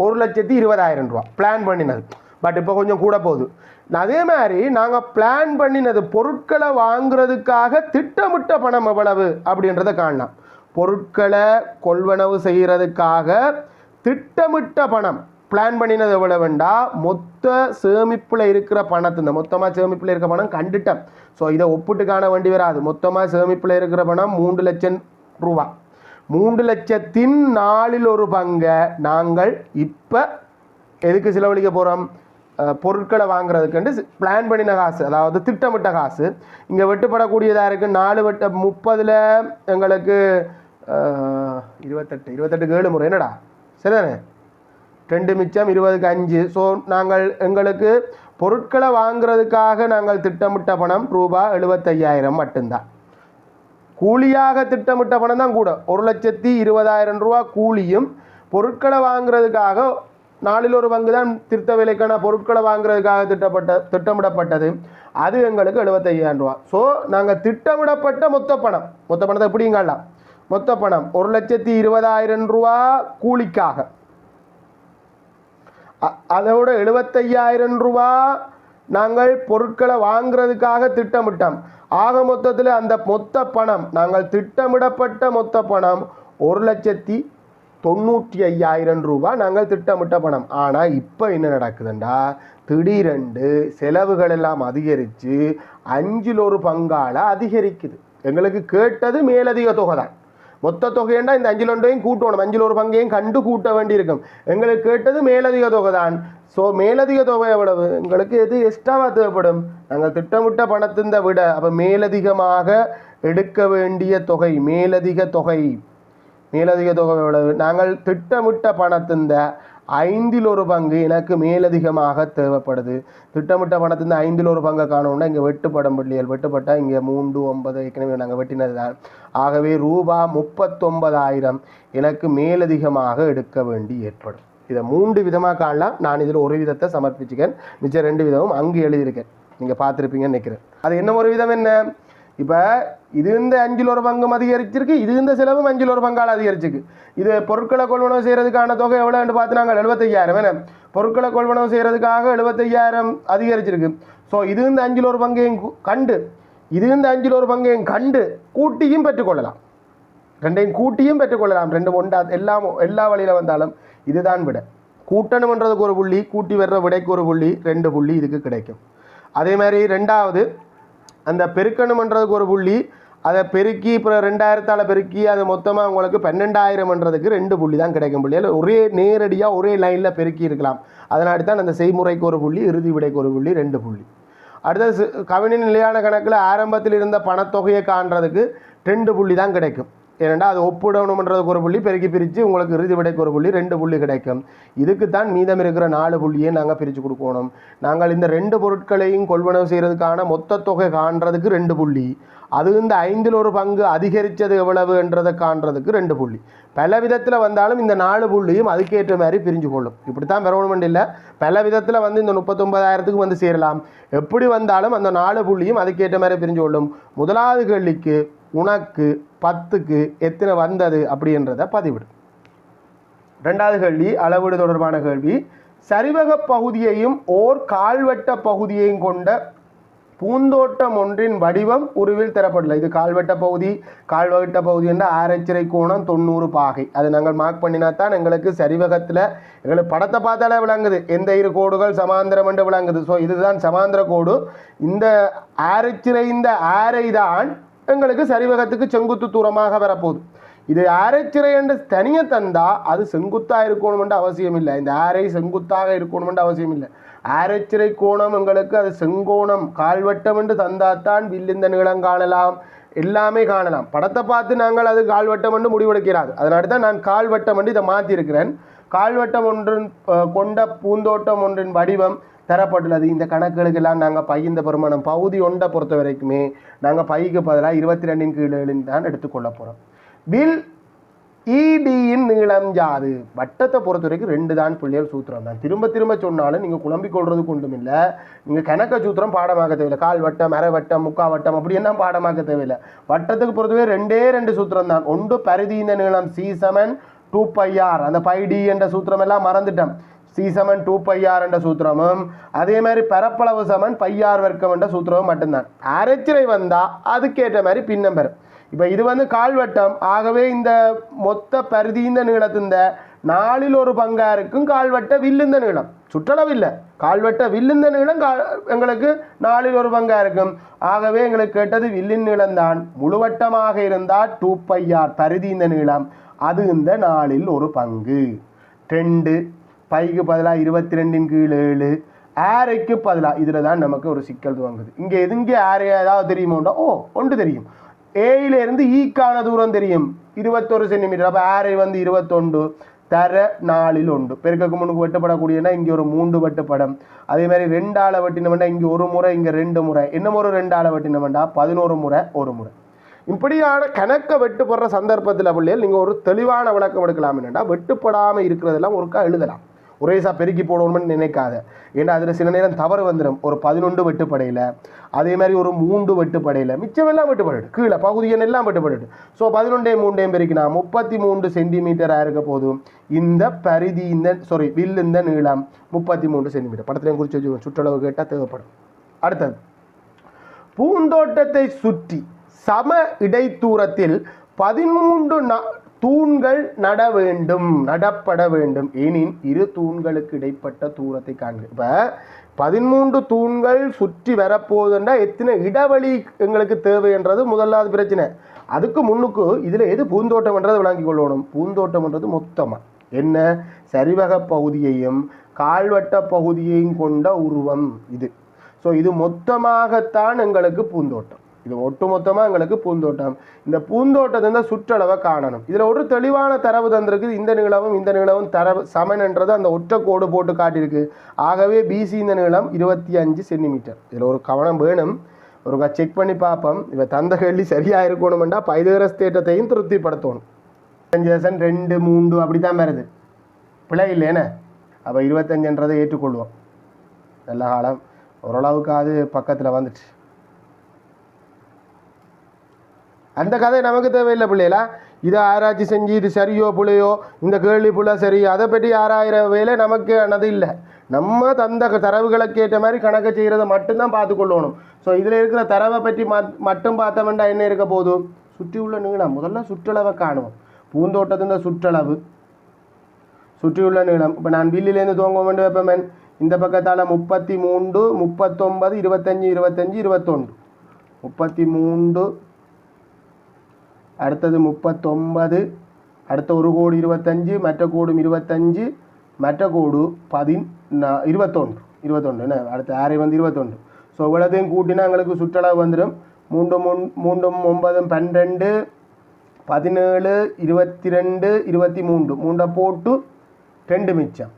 1,20,000 ரூபா பிளான் பண்ணினது. பட் இப்போ கொஞ்சம் கூட போகுது. அதே மாதிரி நாங்கள் பிளான் பண்ணினது பொருட்களை வாங்குறதுக்காக திட்டமிட்ட பணம் எவ்வளவு அப்படின்றத காணலாம். பொருட்களை கொள்வனவு செய்கிறதுக்காக திட்டமிட்ட பணம் பிளான் பண்ணினது எவ்வளவுண்டா மொத்த சேமிப்பில் இருக்கிற பணத்தை மொத்தமாக சேமிப்பில் இருக்கிற பணம் கண்டுட்டேன். ஸோ இதை ஒப்பிட்டு காண வேண்டி வராது. மொத்தமாக சேமிப்பில் இருக்கிற பணம் 3 லட்சம் ரூபா. 3 லட்சத்தின் 4 பங்கை நாங்கள் இப்போ எதுக்கு செலவழிக்க போகிறோம்? பொருட்களை வாங்குறதுக்கு பிளான் பண்ணின காசு, அதாவது திட்டமிட்ட காசு இங்கே வெட்டுப்படக்கூடியதாக இருக்குது. 4 வெட்ட 30 எங்களுக்கு 28 7 முறை என்னடா சரிதானே 2 மிச்சம் 20க்கு 5. ஸோ நாங்கள் எங்களுக்கு பொருட்களை வாங்குறதுக்காக நாங்கள் திட்டமிட்ட பணம் ரூபாய் 75,000 மட்டும்தான். கூலியாக திட்டமிட்ட பணம் தான் கூட 1,20,000 ரூபா கூலியும் பொருட்களை வாங்குறதுக்காக 4 பங்கு தான் திருத்த விலைக்கான பொருட்களை வாங்குறதுக்காக திட்டமிடப்பட்டது. அது எங்களுக்கு 75,000 ரூபா. ஸோ நாங்கள் திட்டமிடப்பட்ட மொத்த பணத்தை எப்படிங்கலாம் மொத்த பணம் 1,20,000 ரூபா கூலிக்காக, அதோட 75,000 ரூபா நாங்கள் பொருட்களை வாங்குறதுக்காக திட்டமிட்டோம். ஆக மொத்தத்தில் அந்த மொத்த பணம் நாங்கள் திட்டமிடப்பட்ட மொத்த பணம் 1,95,000 ரூபா நாங்கள் திட்டமிட்ட பணம். ஆனால் இப்போ என்ன நடக்குதுண்டா திடீரென்று செலவுகள் எல்லாம் அதிகரித்து 5 பங்கால் அதிகரிக்குது. எங்களுக்கு கேட்டது மேலதிக தொகை தான். மொத்த தொகையண்டா இந்த 5 கூட்டணும். 5 பங்கையும் கண்டு கூட்ட வேண்டியிருக்கும். எங்களுக்கு கேட்டது மேலதிக தொகை தான். ஸோ மேலதிக தொகை எவ்வளவு எங்களுக்கு எது எக்ஸ்ட்ராவாக தேவைப்படும்? நாங்கள் திட்டமிட்ட பணத்தின் விட அப்போ மேலதிகமாக எடுக்க வேண்டிய தொகை மேலதிக தொகை எவ்வளவு? நாங்கள் திட்டமிட்ட பணத்தின் 5 பங்கு எனக்கு மேலதிகமாக தேவைப்படுது. திட்டமிட்ட பணத்தின் 5 பங்கை காணோம்னா இங்கே வெட்டுப்படம் பிள்ளைகள் வெட்டுப்பட்டால் இங்கே 3 9 ஏற்கனவே நாங்கள் வெட்டினது தான். ஆகவே ரூபாய் 39,000 எனக்கு மேலதிகமாக எடுக்க வேண்டி ஏற்படும். இதை 3 விதமாக காணலாம். நான் இதில் ஒரு விதத்தை சமர்ப்பிச்சுக்கேன். மிச்சம் 2 விதமும் அங்கே எழுதியிருக்கேன். நீங்கள் பார்த்துருப்பீங்கன்னு நினைக்கிறேன். அது என்ன ஒரு விதம் என்ன? இப்போ இது இந்த 5 பங்கும் அதிகரிச்சிருக்கு. இது இந்த செலவும் 5 பங்கால் அதிகரிச்சிருக்கு. இது பொருட்களை கொள்வனவு செய்கிறதுக்கான தொகை எவ்வளோன்னு பார்த்து நாங்கள் 75,000 வேணும். பொருட்களை கொள்வனவு செய்கிறதுக்காக 75,000 அதிகரிச்சிருக்கு. ஸோ இது இந்த 5 பங்கையும் கண்டு இது இந்த 5 பங்கையும் கண்டு கூட்டியும் பெற்றுக்கொள்ளலாம். 2ஐயும் கூட்டியும் பெற்றுக்கொள்ளலாம். 2 ஒன்றா எல்லா வழியில் வந்தாலும் இதுதான் விட. கூட்டணுன்றதுக்கு ஒரு புள்ளி, கூட்டி வர்ற விடைக்கு ஒரு புள்ளி, 2 புள்ளி இதுக்கு கிடைக்கும். அதே மாதிரி 2வது அந்த பெருக்கணுன்றதுக்கு ஒரு புள்ளி, அதை பெருக்கி இப்போ 2000ஆல் பெருக்கி அது மொத்தமாக உங்களுக்கு 12,000ன்றதுக்கு 2 புள்ளி தான் கிடைக்கும் புள்ளிகள். ஒரே நேரடியாக ஒரே லைனில் பெருக்கி இருக்கலாம். அதனாடி தான் அந்த செய்முறைக்கு ஒரு புள்ளி, இறுதி விடைக்கு ஒரு புள்ளி, 2 புள்ளி. அடுத்தது கவினின் நிலையான கணக்கில் ஆரம்பத்தில் இருந்த பணத்தொகையை காண்றதுக்கு 2 புள்ளி தான் கிடைக்கும். ஏனெண்டா அது ஒப்பிடணுன்றதுக்கு ஒரு புள்ளி, பெருக்கி பிரித்து உங்களுக்கு இறுதி விடைக்கு ஒரு புள்ளி, 2 புள்ளி கிடைக்கும். இதுக்கு தான் மீதம் இருக்கிற 4 புள்ளியை நாங்கள் பிரித்து கொடுக்கணும். நாங்கள் இந்த 2 பொருட்களையும் கொள்வனவு செய்கிறதுக்கான மொத்த தொகை காண்றதுக்கு 2 புள்ளி, அது இந்த 5ல் ஒரு பங்கு அதிகரித்தது எவ்வளவுன்றதை காண்றதுக்கு 2 புள்ளி. பல விதத்தில் வந்தாலும் இந்த 4 புள்ளியும் அதுக்கேற்ற மாதிரி பிரிஞ்சு கொள்ளும். இப்படி தான் பெறணுமெண்ட் இல்லை, பல விதத்தில் வந்து இந்த 39,000க்கு வந்து சேரலாம். எப்படி வந்தாலும் அந்த 4 புள்ளியும் அதுக்கேற்ற மாதிரி பிரிஞ்சு கொள்ளும். முதலாவது கேள்விக்கு உனக்கு 10க்கு எத்தனை வந்தது அப்படின்றத பதிவிடு. 2வது கேள்வி அளவீடு தொடர்பான கேள்வி. சரிவக பகுதியையும் ஓர் கால்வட்ட பகுதியையும் கொண்ட பூந்தோட்டம் ஒன்றின் வடிவம் உருவில் தரப்படல. இது கால்வட்ட பகுதி, கால்வட்ட பகுதி என்ற ஆரச்சரை கோணம் 90 பாகை. அது நாங்கள் மார்க் பண்ணினா தான் எங்களுக்கு சரிவகத்தில் எங்களுக்கு படத்தை பார்த்தாலே விளங்குது எந்த இரு கோடுகள் சமாந்திரம் என்று விளங்குது. ஸோ இதுதான் சமாந்திர கோடு. இந்த ஆரச்சிறை இந்த ஆரை தான் எங்களுக்கு சரிவகத்துக்கு செங்குத்து தூரமாக வரப்போகுது. இது ஆரைச்சிறை என்று தனியாக தந்தா அது செங்குத்தாக இருக்கணுமென்று அவசியம் இல்லை. இந்த ஆரை செங்குத்தாக இருக்கணுமென்று அவசியம் இல்லை. ஆரைச்சிறை கோணம் எங்களுக்கு அது செங்கோணம் கால்வட்டம் என்று தந்தாத்தான் வில்லிந்த நீளம் காணலாம், எல்லாமே காணலாம். படத்தை பார்த்து நாங்கள் அது கால்வட்டம் என்று முடிவெடுக்கிறாது. அதனால தான் நான் கால்வட்டம் என்று இதை மாற்றிருக்கிறேன். கால்வட்டம் ஒன்றின் கொண்ட பூந்தோட்டம் ஒன்றின் வடிவம் தரப்பட்டுள்ளது. இந்த கணக்குகளுக்கெல்லாம் நாங்கள் பையந்த பெருமானம் பகுதி ஒன்றை பொறுத்த வரைக்குமே நாங்கள் பைக்கு பதிலாக 22 கீழே தான் எடுத்துக்கொள்ள போகிறோம். வில் இடியின் நீளம் யாது? வட்டத்தை பொறுத்த வரைக்கும் 2 தான் புள்ளியல் சூத்திரம் தான். திரும்ப திரும்ப சொன்னாலும் நீங்கள் குழம்பிக் கொள்வது கொண்டும் இல்லை. நீங்கள் கணக்க சூத்திரம் பாடமாக்க தேவையில்லை. கால் வட்டம், அரை வட்டம், முக்கா வட்டம் அப்படி என்ன பாடமாக்க தேவையில்லை. வட்டத்துக்கு பொறுத்தவரை 2 சூத்திரம் தான். ஒன்று பரிதியின் நீளம் C= 2πr, அந்த πd என்ற சூத்திரம் எல்லாம் மறந்துட்டோம். C= 2πr என்ற சூத்திரமும் அதே மாதிரி பரப்பளவு சமன் πr வர்க்கம் என்ற சூத்திரமும் மட்டும்தான். அரைச்சிறை வந்தால் அதுக்கேற்ற மாதிரி பின்னம் பெறும். இப்போ இது வந்து கால்வட்டம், ஆகவே இந்த மொத்த பரிதி இந்த நீளத்தின் 4ல் ஒரு பங்காக இருக்கும் கால்வட்ட வில்லுந்த நீளம். சுற்றளவில்லை, கால்வட்ட வில்லுந்த நீளம் எங்களுக்கு 4ல் ஒரு பங்காக இருக்கும். ஆகவே எங்களுக்கு கேட்டது வில்லின் நீளம்தான். முழுவட்டமாக இருந்தால் 2πr பரிதி இந்த நீளம், அது இந்த 4ல் ஒரு பங்கு. 2 பைக்கு பதிலாக 22 கீழ் 7 ஆரைக்கு பதிலாக இதில் தான் நமக்கு ஒரு சிக்கல் துவங்குது. இங்கே ஆரை ஏதாவது தெரியுமோண்டா? ஒன்று தெரியும். ஏயிலிருந்து ஈக்கான தூரம் தெரியும், 21 சென்டிமீட்டர். அப்போ ஆரை வந்து 21 தர 4ல் 1 பெருக்கக்கு முன்னுக்கு வெட்டுப்படக்கூடியனா இங்கே ஒரு 3 வெட்டுப்படம். அதே மாதிரி 2ஆல் வெட்டினோம்னா இங்கே ஒரு முறை, இங்கே 2 முறை, இன்னும் ஒரு 2ஆல் வெட்டினோம்னா 11 முறை, ஒரு முறை. இப்படியான கணக்க வெட்டுப்படுற சந்தர்ப்பத்தில் பிள்ளைகள் நீங்கள் ஒரு தெளிவான விளக்கம் எடுக்கலாம். என்னென்னா வெட்டுப்படாமல் இருக்கிறதெல்லாம் ஒருக்கா எழுதலாம். ஒரேசா பெருக்கி போடணும்னு நினைக்காத. ஏன்னா அதில் சில நேரம் தவறு வந்துடும். ஒரு 11 வெட்டுப்படையில், அதே மாதிரி ஒரு 3 வெட்டுப்படையில், மிச்சமெல்லாம் வெட்டுப்பட்டு கீழே பகுதியன் எல்லாம் வெட்டுப்பட்டு. ஸோ 11 3 பெருக்கினா 33 சென்டிமீட்டராக இருக்க போதும் இந்த பரிதி வில் இந்த நீளம் 33 சென்டிமீட்டர். படத்துலையும் குறித்து வச்சுக்கோங்க, சுற்றளவு கேட்டால் தேவைப்படும். அடுத்தது, பூந்தோட்டத்தை சுற்றி சம இடைத்தூரத்தில் 13 தூண்கள் நடப்பட வேண்டும் எனின் இரு தூண்களுக்கு இடைப்பட்ட தூரத்தை காண்க. இப்போ 13 தூண்கள் சுற்றி வரப்போகுதுன்னா எத்தனை இடைவெளி எங்களுக்கு தேவைன்றது முதலாவது பிரச்சனை. அதுக்கு முன்னுக்கு இதில் எது பூந்தோட்டம்ன்றதை விளங்கி கொள்ளணும். பூந்தோட்டம்ன்றது மொத்தமாக என்ன, சரிவக பகுதியையும் கால்வட்ட பகுதியையும் கொண்ட உருவம் இது. ஸோ இது மொத்தமாகத்தான் எங்களுக்கு பூந்தோட்டம். இது ஒட்டுமொத்தமாக எங்களுக்கு பூந்தோட்டம். இந்த பூந்தோட்டத்தின் சுற்றளவை காணணும். இதில் ஒரு தெளிவான தரவு தந்திருக்கு. இந்த நீளமும் தரவு சமன்ன்றது அந்த ஒற்றை கோடு போட்டு காட்டியிருக்கு. ஆகவே பிசி இந்த நீளம் 25 சென்டிமீட்டர். இதில் ஒரு கவனம் வேணும், ஒரு செக் பண்ணி பார்ப்போம். இப்போ தந்த கேள்வி சரியாக இருக்கணுமெண்டா பைதகரஸ் தேற்றத்தையும் திருப்திப்படுத்தணும். 25 2 3 அப்படி தான் வருது, பிழை இல்லைன்னு. அப்போ 25ன்றதை ஏற்றுக்கொள்வோம். நல்ல காலம், ஓரளவுக்கு அது பக்கத்தில் வந்துட்டு. அந்த கதை நமக்கு தேவையில்லை பிள்ளைகளா. இதை ஆராய்ச்சி செஞ்சு இது சரியோ பிள்ளையோ, இந்த கேள்வி புள்ள சரி, அதை பற்றி ஆராயிற வேலை நமக்கு ஆனது இல்லை. நம்ம தந்த தரவுகளுக்கு ஏற்ற மாதிரி கணக்கு செய்கிறத மட்டும்தான் பார்த்துக்கொள்ளணும். ஸோ இதில் இருக்கிற தரவை பற்றி மட்டும் பார்த்தோம்னா என்ன இருக்க போதும், சுற்றி உள்ள நீளம். முதல்ல சுற்றளவை காணுவோம். பூந்தோட்டத்தின் சுற்றளவு, சுற்றியுள்ள நீளம். இப்போ நான் வில்லிலேருந்து துவங்க வேண்டும் வைப்பமேன். இந்த பக்கத்தால் 33 39 25 25 21 33 அடுத்தது 39, அடுத்த ஒரு கோடு 25, மற்ற கோடும் 25, மற்ற கோடு 21 என்ன அடுத்த ஆரை வந்து 21. ஸோ இவ்வளோத்தையும் கூட்டினா எங்களுக்கு சுற்றளவு வந்துடும் 3 3 9 12 17 22 23 3 போட்டு 2 மிச்சம்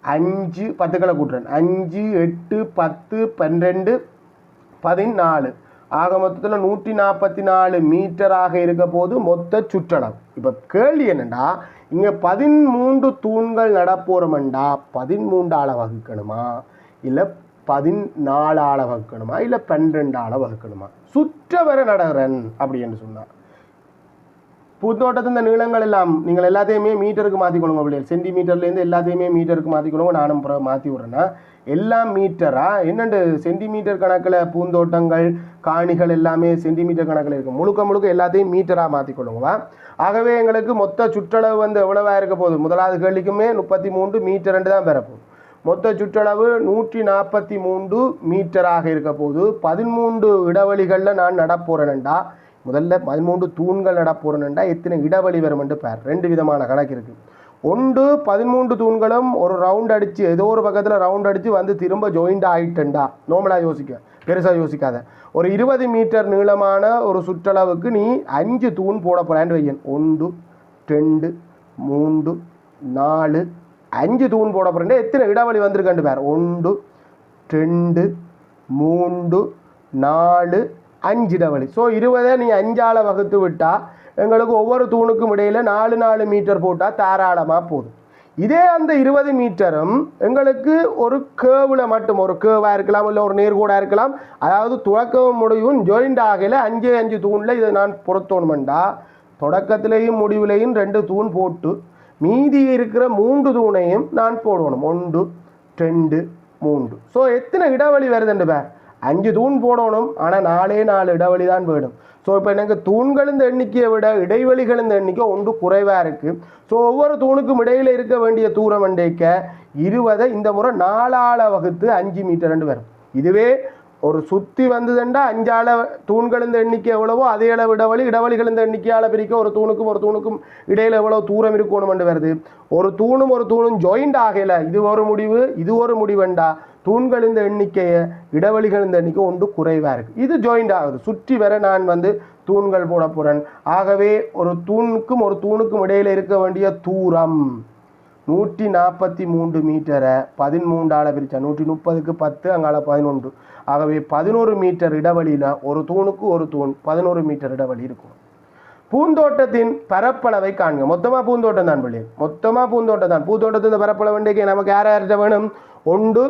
5 10களை கூட்டுறேன் 5 8 10 12 14 ஆக மொத்தத்தில் 144 மீட்டராக இருக்க போது மொத்த சுற்றளவு. இப்போ கேள்வி என்னென்னா இங்கே 13 தூண்கள் நடப்போறோம்டா 13 வகுக்கணுமா இல்லை 14 வகுக்கணுமா இல்லை 12 வகுக்கணுமா? சுற்ற வர நடகிறன் அப்படின்னு சொன்னார். பூந்தோட்டத்தின் இந்த நீளங்கள் எல்லாம் நீங்கள் எல்லாத்தையுமே மீட்டருக்கு மாற்றிக்கொள்ளுங்க பிள்ளைகள். சென்டிமீட்டர்லேருந்து எல்லாத்தையுமே மீட்டருக்கு மாற்றிக்கொள்ளுங்க. நானும் மாற்றி விட்றேன்னா எல்லாம் மீட்டரா என்னண்டு சென்டிமீட்டர் கணக்கில் பூந்தோட்டங்கள் காணிகள் எல்லாமே சென்டிமீட்டர் கணக்கில் இருக்குது. முழுக்க எல்லாத்தையும் மீட்டராக மாற்றிக்கொள்ளுங்கவா. ஆகவே எங்களுக்கு மொத்த சுற்றளவு வந்து எவ்வளவா இருக்க போகுது? முதலாவது கேள்விக்குமே 33 மீட்டர் தான் பெறப்போகுது. மொத்த சுற்றளவு 143 மீட்டராக இருக்க போகுது. 13 இடைவெளிகளில் நான் நடப்போறேன்டா. முதல்ல 13 தூண்கள் நடப்போறேன்டா எத்தனை இடைவெளி வரும்னு பார். 2 விதமான கணக்கு இருக்குது. ஒன்று 13 தூண்களும் ஒரு ரவுண்ட் அடித்து ஏதோ ஒரு பக்கத்தில் ரவுண்ட் அடித்து வந்து திரும்ப ஜாயிண்ட் ஆகிட்டேன்டா. நோமலாக யோசிக்க, பெருசாக யோசிக்காத. ஒரு 20 மீட்டர் நீளமான ஒரு சுற்றளவுக்கு நீ 5 தூண் போட போகிறான்னு வையன். 1 2 3 4 5 தூண் போட போகிறேன். எத்தனை இடைவெளி வந்திருக்கேன் பார். 1 2 3 4 5 இடைவெளி. ஸோ 20 நீ 5ஆல் வகுத்து விட்டால் எங்களுக்கு ஒவ்வொரு தூணுக்கும் இடையில் 4 மீட்டர் போட்டால் தாராளமாக போதும். இதே அந்த 20 மீட்டரும் எங்களுக்கு ஒரு கேவில் மட்டும், ஒரு கேவாக இருக்கலாம் இல்லை ஒரு நேர்கோடாக இருக்கலாம், அதாவது துவக்கவும் முடிவும் ஜாயிண்ட் ஆகல 5 தூணில் இதை நான் பொருத்தணுமெண்டா தொடக்கத்திலேயும் முடிவிலையும் 2 தூண் போட்டு மீதி இருக்கிற 3 தூணையும் நான் போடணும். 1 2 3. ஸோ எத்தனை இடைவெளி வருதுண்டு பேர்? 5 தூண் போடணும். ஆனால் 4 இடைவெளி தான் வேணும். ஸோ இப்போ எனக்கு தூண்களின் எண்ணிக்கையை விட இடைவெளிகளின் எண்ணிக்கை ஒன்று குறைவாக இருக்குது. ஸோ ஒவ்வொரு தூணுக்கும் இடையில் இருக்க வேண்டிய தூரம் அண்டைக்க 20 இந்த முறை 4ஆல் வகுத்து 5 மீட்டர் வரும். இதுவே ஒரு சுற்றி வந்ததுண்டா 5ஆல் தூண்களின் எண்ணிக்கை எவ்வளவோ அதே அளவு இடைவெளிகளின் எண்ணிக்கையால் பிரிக்க ஒரு தூணுக்கும் இடையில் எவ்வளோ தூரம் இருக்கணும்னு வருது. ஒரு தூணும் ஜாயிண்ட் ஆகலை. இது ஒரு முடிவுண்டா தூண்களின் எண்ணிக்கையை இடைவெளிகளின் எண்ணிக்கை ஒன்று குறைவாக இருக்குது. இது ஜாயிண்ட் ஆகுது. சுற்றி வர நான் வந்து தூண்கள் போட போகிறேன். ஆகவே ஒரு தூணுக்கும் இடையில் இருக்க வேண்டிய தூரம் 143 மீட்டரை 13ஆல் பிரித்தா 130க்கு 10 அங்கால 11. ஆகவே 11 மீட்டர் இடைவெளியில் ஒரு தூணுக்கு ஒரு தூண் 11 மீட்டர் இடைவெளி இருக்கும். பூந்தோட்டத்தின் பரப்பளவை காண்க. மொத்தமாக பூந்தோட்டம் தான் பிள்ளை, மொத்தமாக பூந்தோட்டம் தான். பூந்தோட்டத்தின் பரப்பளவு இன்றைக்கு நமக்கு யார்கிட்ட வேணும்? ஒன்று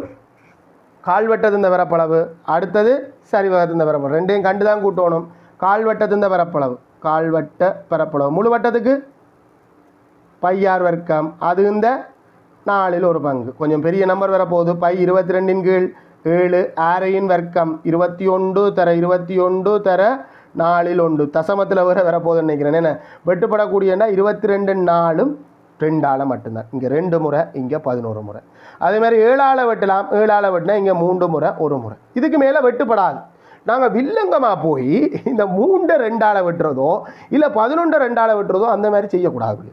கால்வட்டத்தின் பரப்பளவு, அடுத்தது சரிவகத்தின் பரப்பளவு. ரெண்டையும் கண்டு தான் கூட்டணும். கால்வட்டத்தின் பரப்பளவு முழு வட்டத்துக்கு பையார் வர்க்கம், அது இந்த 4ல் ஒரு பங்கு. கொஞ்சம் பெரிய நம்பர் வரப்போகுது. பை 22 கீழ் 7 ஆரையின் வர்க்கம் 21 தர 21 தர 4ல் 1 தசமத்தில் வரப்போகுதுன்னு நினைக்கிறேன். என்ன வெட்டுப்படக்கூடியன்னா 22 4 2ஆல் மட்டும்தான். இங்கே 2 முறை, இங்கே 11 முறை. அதே மாதிரி 7ஆல் வெட்டலாம். 7ஆல் வெட்டினா இங்கே 3 முறை 1 முறை. இதுக்கு மேலே வெட்டுப்படாது. நாங்கள் வில்லங்கமாக போய் இந்த 3 2ஆல் வெட்டுறதோ இல்லை 11 2ஆல் வெட்டுறதோ அந்த மாதிரி செய்யக்கூடாது.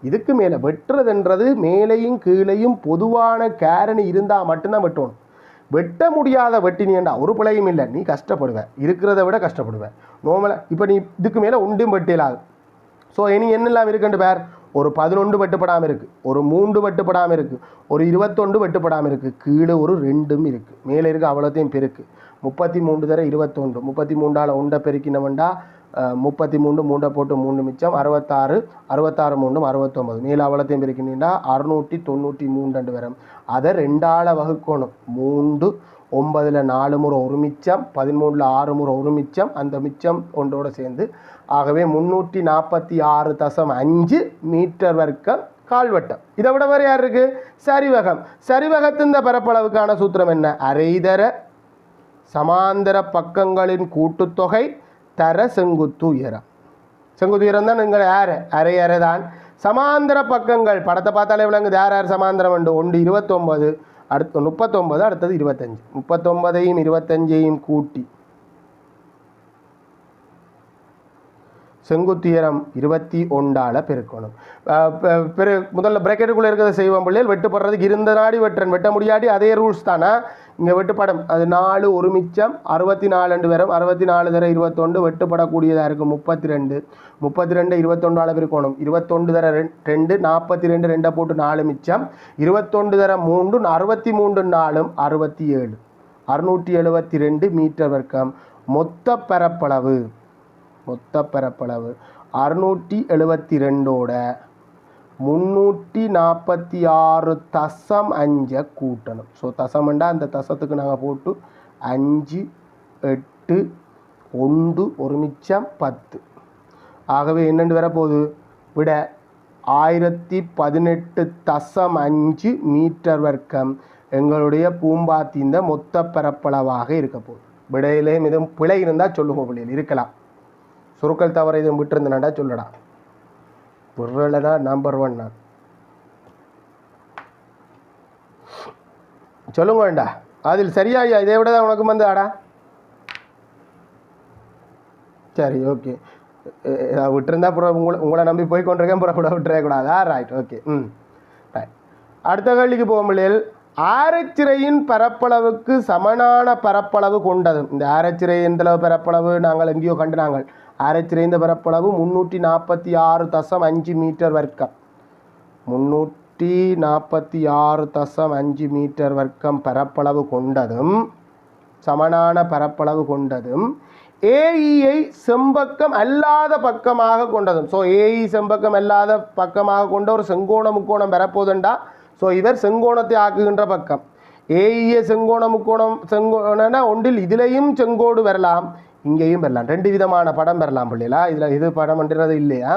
இதுக்கு மேலே வெட்டுறதுன்றது மேலையும் கீழையும் பொதுவான காரணி இருந்தால் மட்டும்தான் வெட்டணும். வெட்ட முடியாத வெட்டினியண்டா ஒரு பிழையும் இல்லை, நீ கஷ்டப்படுவேன், இருக்கிறத விட கஷ்டப்படுவேன். நோமலாக இப்போ நீ இதுக்கு மேலே ஒன்றும் வெட்டிலாது. ஸோ இனி என்னெல்லாம் இருக்குன்னு பேர்? ஒரு 11 வெட்டுப்படாமல் இருக்குது, ஒரு 3 வெட்டுப்படாமல் இருக்குது, ஒரு 21 வெட்டுப்படாமல் இருக்குது, கீழே ஒரு 2 இருக்குது, மேலே இருக்குது அவ்வளோத்தையும் பெருக்கு. 33 தர 21, 33ஆல் 1 பெருக்கினவண்டா 33 3 போட்டு 3 மிச்சம் 66, 66 3 69, மேலே அவ்வளோத்தையும் பெருக்கினீண்டா 693 வரும். அதை 2ஆல் வகுக்கணும். 3 9ல் 4 முறை ஒரு மிச்சம், 13ல் 6 முறை ஒரு மிச்சம், அந்த மிச்சம் ஒன்றோடு சேர்ந்து. ஆகவே 346.5 மீட்டர் வர்க்கம் கால்வட்டம். இதை விட வேறு யார் இருக்குது? சரிவகம். சரிவகத்தின் பரப்பளவுக்கான சூத்திரம் என்ன? அரைதர சமாந்தர பக்கங்களின் கூட்டுத்தொகை தர செங்குத்து உயரம். செங்குத்து உயரம் தான் நீங்கள் யார்? அரை தான். சமாந்தர பக்கங்கள் படத்தை பார்த்தாலே விளங்குது யார் சமாந்தரம் உண்டு. 1 29, அடுத்து 39, அடுத்தது 25. 39ஐயும் 25ஐயும் கூட்டி செங்குத்துயரம் 21 பெருக்கணும். முதல்ல பிரேக்கெட்டுக்குள்ளே இருக்கிறத செய்வோம் பிள்ளைகள். வெட்டுப்படுறதுக்கு இருந்த நாடி வெட்டுறன், வெட்ட முடியாட்டி அதே ரூல்ஸ் தானே இங்கே வெட்டுப்படம். அது 4 ஒரு மிச்சம் 64 வரும். 64 தர 21 வெட்டுப்படக்கூடியதாக இருக்கும் 32. 32 21 பெருக்கணும். 21 தர 2 42, 2 போட்டு 4 மிச்சம். 21 தர 3 63 4 67 672 மீட்டர் வர்க்கம். மொத்த பரப்பளவு 672ஓட 346.5 கூட்டணும். ஸோ தசமண்டா அந்த தசத்துக்கு நாங்கள் போட்டு 5 8 1 ஒரு மிச்சம் 10. ஆகவே என்னென்று வரப்போகுது விட 1018.5 மீட்டர் வர்க்கம் எங்களுடைய பூம்பாத்தின் மொத்த பரப்பளவாக இருக்க போகுது. விடையிலே மிதம் பிழை இருந்தால் சொல்லுங்க பிள்ளைகள், இருக்கலாம். சுருக்கல் தவற இதை விட்டுருந்தேன்டா சொல்லடா. பொருளை நம்பர் 1 நான் சொல்லுங்க வேண்டா. அதில் சரியா இதை விட தான் உனக்கு வந்து ஆடா. சரி ஓகே, விட்டுருந்தா அப்புறம் உங்களை நம்பி போய் கொண்டிருக்கேன், அப்புறம் கூட விட்டுறக்கூடாதா? Right okay. ரைட், அடுத்த கேள்விக்கு போகும் பிள்ளைகள். ஆரச்சிறையின் பரப்பளவுக்கு சமனான பரப்பளவு கொண்டதும். இந்த ஆரச்சிறை எந்தளவு பரப்பளவு நாங்கள் எங்கேயோ கண்டு நாங்கள் ஆரச்சிறை இந்த பரப்பளவு 346.5 மீட்டர் வர்க்கம். 346.5 மீட்டர் வர்க்கம் பரப்பளவு கொண்டதும் சமனான பரப்பளவு கொண்டதும் ஏஇயை செம்பக்கம் அல்லாத பக்கமாக கொண்டதும். ஸோ ஏஇ செம்பக்கம் அல்லாத பக்கமாக கொண்ட ஒரு செங்கோண முக்கோணம் பெறப்போதுண்டா. ஸோ இவர் செங்கோணத்தை ஆக்குகின்ற பக்கம். ஏஇய செங்கோண முக்கோணம் செங்கோணனா ஒன்றில் இதிலையும் செங்கோடு வரலாம், இங்கேயும் வரலாம். 2 விதமான படம் பெறலாம் பிள்ளைகளா. இதில் இது படம் என்றது இல்லையா.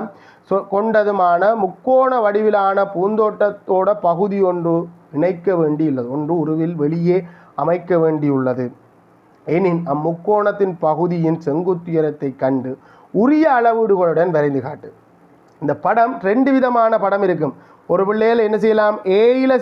ஸோ கொண்டதுமான முக்கோண வடிவிலான பூந்தோட்டத்தோட பகுதி ஒன்று இணைக்க வேண்டியுள்ளது, ஒன்று உருவில் வெளியே அமைக்க வேண்டியுள்ளது எனின் அம்முக்கோணத்தின் பகுதியின் செங்குத்துயரத்தை கண்டு உரிய அளவீடுகளுடன் வரைந்து காட்டு. இந்த படம் 2 விதமான படம் இருக்கும். ஒரு பிள்ளைகள் என்ன செய்யலாம், ஏயில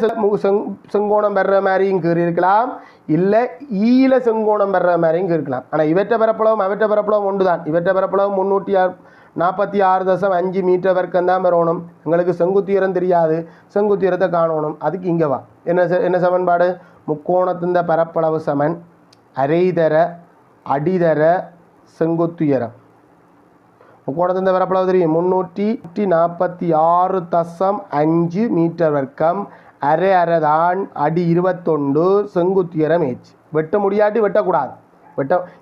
செங்கோணம் பெற மாதிரியும் கீறி இருக்கலாம், இல்லை ஈயில செங்கோணம் பெற மாதிரியும் இருக்கலாம். ஆனால் இவற்றை பரப்பளவும் அவற்றை பரப்பளவும் ஒன்று தான். இவற்றை பரப்பளவும் 346.5 மீட்டர் வர்க்கம் தான் பெறணும். எங்களுக்கு செங்குத்துயரம் தெரியாது, செங்குத்துயரத்தை காணணும். அதுக்கு இங்கே வா. என்ன சமன்பாடு? முக்கோணத்தின் பரப்பளவு சமன் அரைதர அடிதர செங்குத்துயரம். முக்கோணத்தின் பரப்பளவு தெரியும், 346.5 மீட்டர் வர்க்கம். அரை தான் அடி 21 செங்குத்துயரம் ஏச்சு. வெட்ட முடியாட்டி வெட்டக்கூடாது.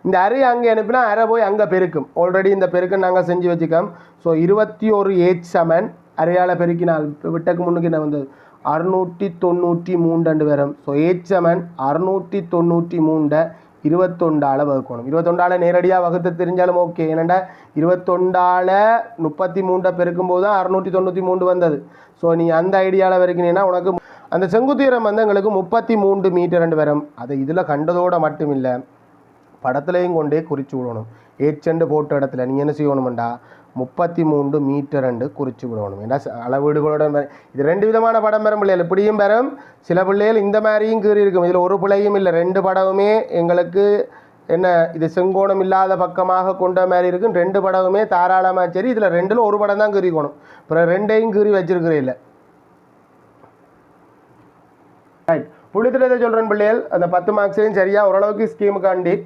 இந்த அரை அங்கே அனுப்பினா அரை போய் அங்கே பெருக்கும். ஆல்ரெடி இந்த பெருக்கம் நாங்கள் செஞ்சு வச்சுக்கோம். ஸோ 21 ஏச் சமன் அரையால் பெருக்கினால் விட்டக்கு முன்னுக்கு என்ன வந்தது 693 வரும். ஸோ ஏச் சமன் 693 21 வகுக்கணும். 21 நேரடியாக வகுத்து தெரிஞ்சாலும் ஓகே. ஏன்னாண்டா 21 33 பெருக்கும்போது தான் 693 வந்தது. ஸோ நீ அந்த ஐடியாவில் வரைக்கினீங்கன்னா உனக்கு அந்த செங்குத்துயரம் வந்து எங்களுக்கு 33 மீட்டர் வரும். அதை இதில் கண்டதோடு மட்டும் இல்லை, படத்துலையும் கொண்டே குறித்து விடணும். ஏச்செண்டு போட்ட இடத்துல நீங்கள் என்ன செய்யணுமெண்டா 33 மீட்டர் குறித்து விடணும். ஏன்னா அளவீடுகளோட இது 2 விதமான படம் பெறும் பிள்ளைகள். இப்படியும் பெறும், சில பிள்ளைகள் இந்த மாதிரியும் கீறி இருக்கும். இதில் ஒரு பிள்ளையும் இல்லை, 2 படமுமே எங்களுக்கு என்ன இது செங்கோணம் இல்லாத பக்கமாக கொண்ட மாதிரி இருக்கும். 2 படமுமே தாராளமாக சரி. இதில் 2ல் ஒரு படம் தான் கீறிக்கணும். அப்புறம் 2ஐயும் கீறி வச்சிருக்கிறே இல்லை. ரைட், புள்ளித்திட்டத்தை சொல்கிறேன் பிள்ளைகள். அந்த 10 மார்க்ஸையும் சரியாக ஓரளவுக்கு ஸ்கீமுக்காண்டி